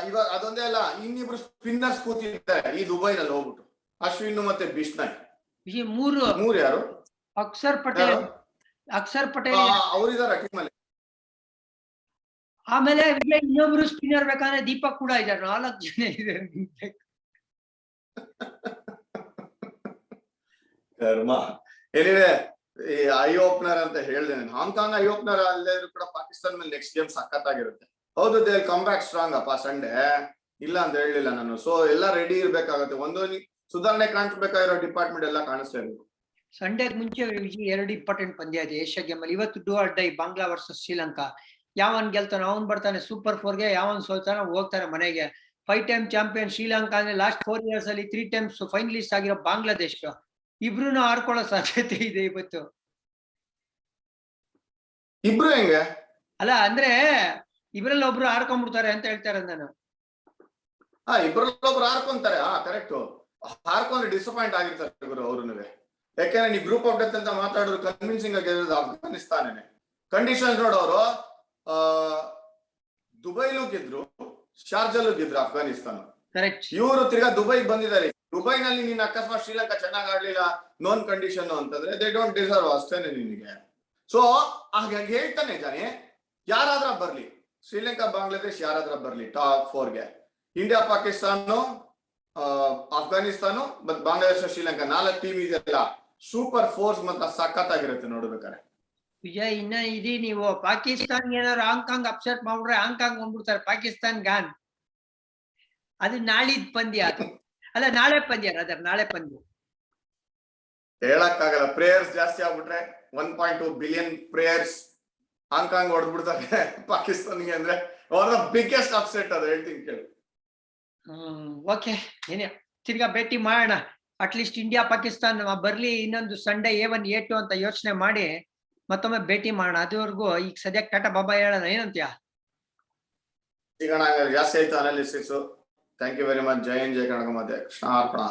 ಇವಾಗ ಅದೊಂದೇ ಅಲ್ಲ, ಇನ್ನಿಬ್ರು ಸ್ಪಿನ್ನರ್ಸ್ ಕೂತಿದ್ದಾರೆ ಈ ದುಬೈನಲ್ಲಿ ಹೋಗ್ಬಿಟ್ಟು, ಅಶ್ವಿನ್ ಮತ್ತೆ ಬಿಷ್ಣಾಯ್. ವಿಜಯ್ 3 ಯಾರು? ಅಕ್ಷರ್ ಪಟೇಲ್ ಅವರಿದಾರ ಟೀಮ್ ಅಲ್ಲಿ. ಆಮೇಲೆ ವಿಜಯ್ ಇನ್ನೊಬ್ರು ಸ್ಪಿನ್ನರ್ ಬೇಕಂದ್ರೆ ದೀಪಕ್ ಕೂಡ ಇದ್ದಾರೆ. 4 ಜನ ಇದ್ದಾರೆ. ಕರ್ಮ. ಎನಿವೆ, ಈ ಐ ಓಪನರ್ ಅಂತ ಹೇಳಿದೆ ನಾನು. ಹಾಂಗ್ಕಾಂಗ್ ಐ ಓಪನರ್ ಅಲ್ಲೇ ಕೂಡ ಪಾಕಿಸ್ತಾನ ಮೇಲೆ ನೆಕ್ಸ್ಟ್ ಗೇಮ್ ಸಖತ್ತಾಗಿರುತ್ತೆ. ಹೌದು, ದೇ ಕಮ್ ಬ್ಯಾಕ್ ಸ್ಟ್ರಾಂಗ್ ಅಪ್ಪ ಸಂಡೇ, ಇಲ್ಲ ಅಂತ ಹೇಳಲಿಲ್ಲ ನಾನು. ಸೊ ಎಲ್ಲ ರೆಡಿ ಇರ್ಬೇಕಾಗತ್ತೆ. ಒಂದು ಸುಧಾರಣೆ ಕಾಣಿಸ್ಬೇಕಾಗಿರೋ ಡಿಪಾರ್ಟ್ಮೆಂಟ್ ಎಲ್ಲ ಕಾಣಿಸ್ತಾ ಇರ್ಬೇಕು. ಸಂಡೇಗ್ ಮುಂಚೆ ವಿಜಯ್ 2 ಇಂಪಾರ್ಟೆಂಟ್ ಪಂದ್ಯ ಇದೆ ಏಷ್ಯಾ ಗೇಮ್ ಅಲ್ಲಿ. ಇವತ್ತು do or die, Bangla versus Sri Lanka. ಯಾವನ್ ಗೆಲ್ತಾನ ಅವನ್ ಬರ್ತಾನೆ ಸೂಪರ್ 4ಗೆ, ಯಾವನ್ ಸೋಲ್ತಾನ ಹೋಗ್ತಾನೆ ಮನೆಗೆ. 5 ಟೈಮ್ ಚಾಂಪಿಯನ್ ಶ್ರೀಲಂಕಾ ಅಂದ್ರೆ ಲಾಸ್ಟ್ 4 ಇಯರ್ಸ್ ಅಲ್ಲಿ 3 ಟೈಮ್ಸ್ ಫೈನಲಿಸ್ಟ್ ಆಗಿರೋ ಬಾಂಗ್ಲಾದೇಶ. ಇಬ್ರು ಆಡ್ಕೊಳ್ಳೋ ಸಾಧ್ಯತೆ ಇದೆ ಇವತ್ತು. ಇಬ್ರು ಹೆಂಗೆ? ಅಲ್ಲ ಅಂದ್ರೆ ಇಬ್ರಲ್ಲಿ ಒಬ್ರು ಆಡ್ಕೊಂಡ್ಬಿಡ್ತಾರೆ ಅಂತ ಹೇಳ್ತಾರೆ ನಾನು. ಇಬ್ರಲ್ಲಿ ಒಬ್ರು ಆಡ್ಕೊಂತಾರೆ. ಕರೆಕ್ಟ್. ಆಡ್ಕೊಂಡ್ರೆ ಡಿಸಪಾಯಿಂಟ್ ಆಗಿರ್ತಾರೆ ಗುರು ಅವ್ರನ್ನುವೆ. ಯಾಕೆಂದ್ರೆ ನೀವು ಗ್ರೂಪ್ ಆಫ್ ಡೆತ್ ಅಂತ ಮಾತಾಡೋದು ಕನ್ವಿನ್ಸಿಂಗ್ ಆಗಿ ಅಫ್ಘಾನಿಸ್ತಾನೇ. ಕಂಡೀಷನ್ಸ್ ನೋಡೋರು ದುಬೈಲೂ ಗೆದ್ರು, ಶಾರ್ಜಲ್ಲೂ ಗೆದ್ರು ಅಫ್ಘಾನಿಸ್ತಾನ. ಇವರು ತಿರ್ಗಾ ದುಬೈಗೆ ಬಂದಿದ್ದಾರೆ. ದುಬೈನಲ್ಲಿ ನೀನ್ ಅಕಸ್ಮಾತ್ ಶ್ರೀಲಂಕಾ ಚೆನ್ನಾಗ್ ಆಡ್ಲಿಲ್ಲ, ನೋನ್ ಕಂಡೀಷನ್ ಅಂತಂದ್ರೆ ದೇ ಡೋಂಟ್ ಡಿಸರ್ವ್ ಅಷ್ಟೇನೆ ನಿನಗೆ. ಸೊ ಹಾಗಾಗಿ ಹೇಳ್ತಾನೆ ಜಾನಿ, ಯಾರಾದ್ರ ಬರ್ಲಿ, ಶ್ರೀಲಂಕಾ ಬಾಂಗ್ಲಾದೇಶ್ ಯಾರಾದ್ರ ಬರ್ಲಿ ಟಾಪ್ 4ಗೆ, ಇಂಡಿಯಾ ಪಾಕಿಸ್ತಾನ ಅಫ್ಘಾನಿಸ್ತಾನ ಮತ್ ಬಾಂಗ್ಲಾದೇಶ ಶ್ರೀಲಂಕಾ 4 ಟೀಮ್ ಇದೆಯಲ್ಲ, ಸೂಪರ್ ಫೋರ್ಸ್ ಮತ್ತೆ ಸಖತ್ತಾಗಿರುತ್ತೆ ನೋಡ್ಬೇಕಾರೆ. ವಿಜಯ್ ಇನ್ನ ಇದೀ ನೀವು ಪಾಕಿಸ್ತಾನ್ ಏನಾದ್ರು ಹಾಂಗ್ಕಾಂಗ್ ಅಪ್ಸೆಟ್ ಮಾಡ್ಬಿಟ್ರೆ ಹಾಂಗ್ಕಾಂಗ್ ಬಂದ್ಬಿಡ್ತಾರೆ. ಪಾಕಿಸ್ತಾನ್ ಗಾನ್. ಅದು ನಾಳಿದ್ ಪಂದ್ಯ. ಅದು ಅಲ್ಲ, ನಾಳೆ ಪಂದ್ಯ. ನಾಳೆ ಪಂದ್ಯ ಹೇಳಕ್ಕಾಗಲ್ಲ. ಪ್ರೇಯರ್ಸ್ ಜಾಸ್ತಿ ಆಗ್ಬಿಟ್ರೆ 1.2 ಬಿಲಿಯನ್ ಪ್ರೇಯರ್ಸ್ ಹಾಂಗ್ಕಾಂಗ್ ಹೊಡೆದ್ಬಿಡ್ತಾರೆ ಪಾಕಿಸ್ತಾನ್ಗೆ. ಅಂದ್ರೆ ಅವ್ರ ಬಿಗ್ಗೆಸ್ಟ್ ಅಪ್ಸೆಟ್ ಅದು, ಹೇಳ್ತೀನಿ ಕೇಳಿ. ಓಕೆ, ಏನೇ ತಿರ್ಗಾ ಭೇಟಿ ಮಾಡೋಣ. ಅಟ್ಲೀಸ್ಟ್ ಇಂಡಿಯಾ ಪಾಕಿಸ್ತಾನ್ ಬರ್ಲಿ, ಇನ್ನೊಂದು ಸಂಡೇ A1 A2 ಅಂತ ಯೋಚನೆ ಮಾಡಿ ಮತ್ತೊಮ್ಮೆ ಭೇಟಿ ಮಾಡೋಣ. ಅದುವರೆಗೂ ಈಗ ಸದ್ಯಕ್ಕೆ ಟಾಟಾ ಬಾಬಾ ಹೇಳೋಣ, ಏನಂತೀಯ? ಈಗ ಜಾಸ್ತಿ ಆಯ್ತು analysis. Thank you very much. ಜೈ ಹಿಂದ್, ಜೈ ಕರ್ನಾಟಕ, ಮತ್ತೆ ಕೃಷ್ಣ ಅರ್ಪಣ.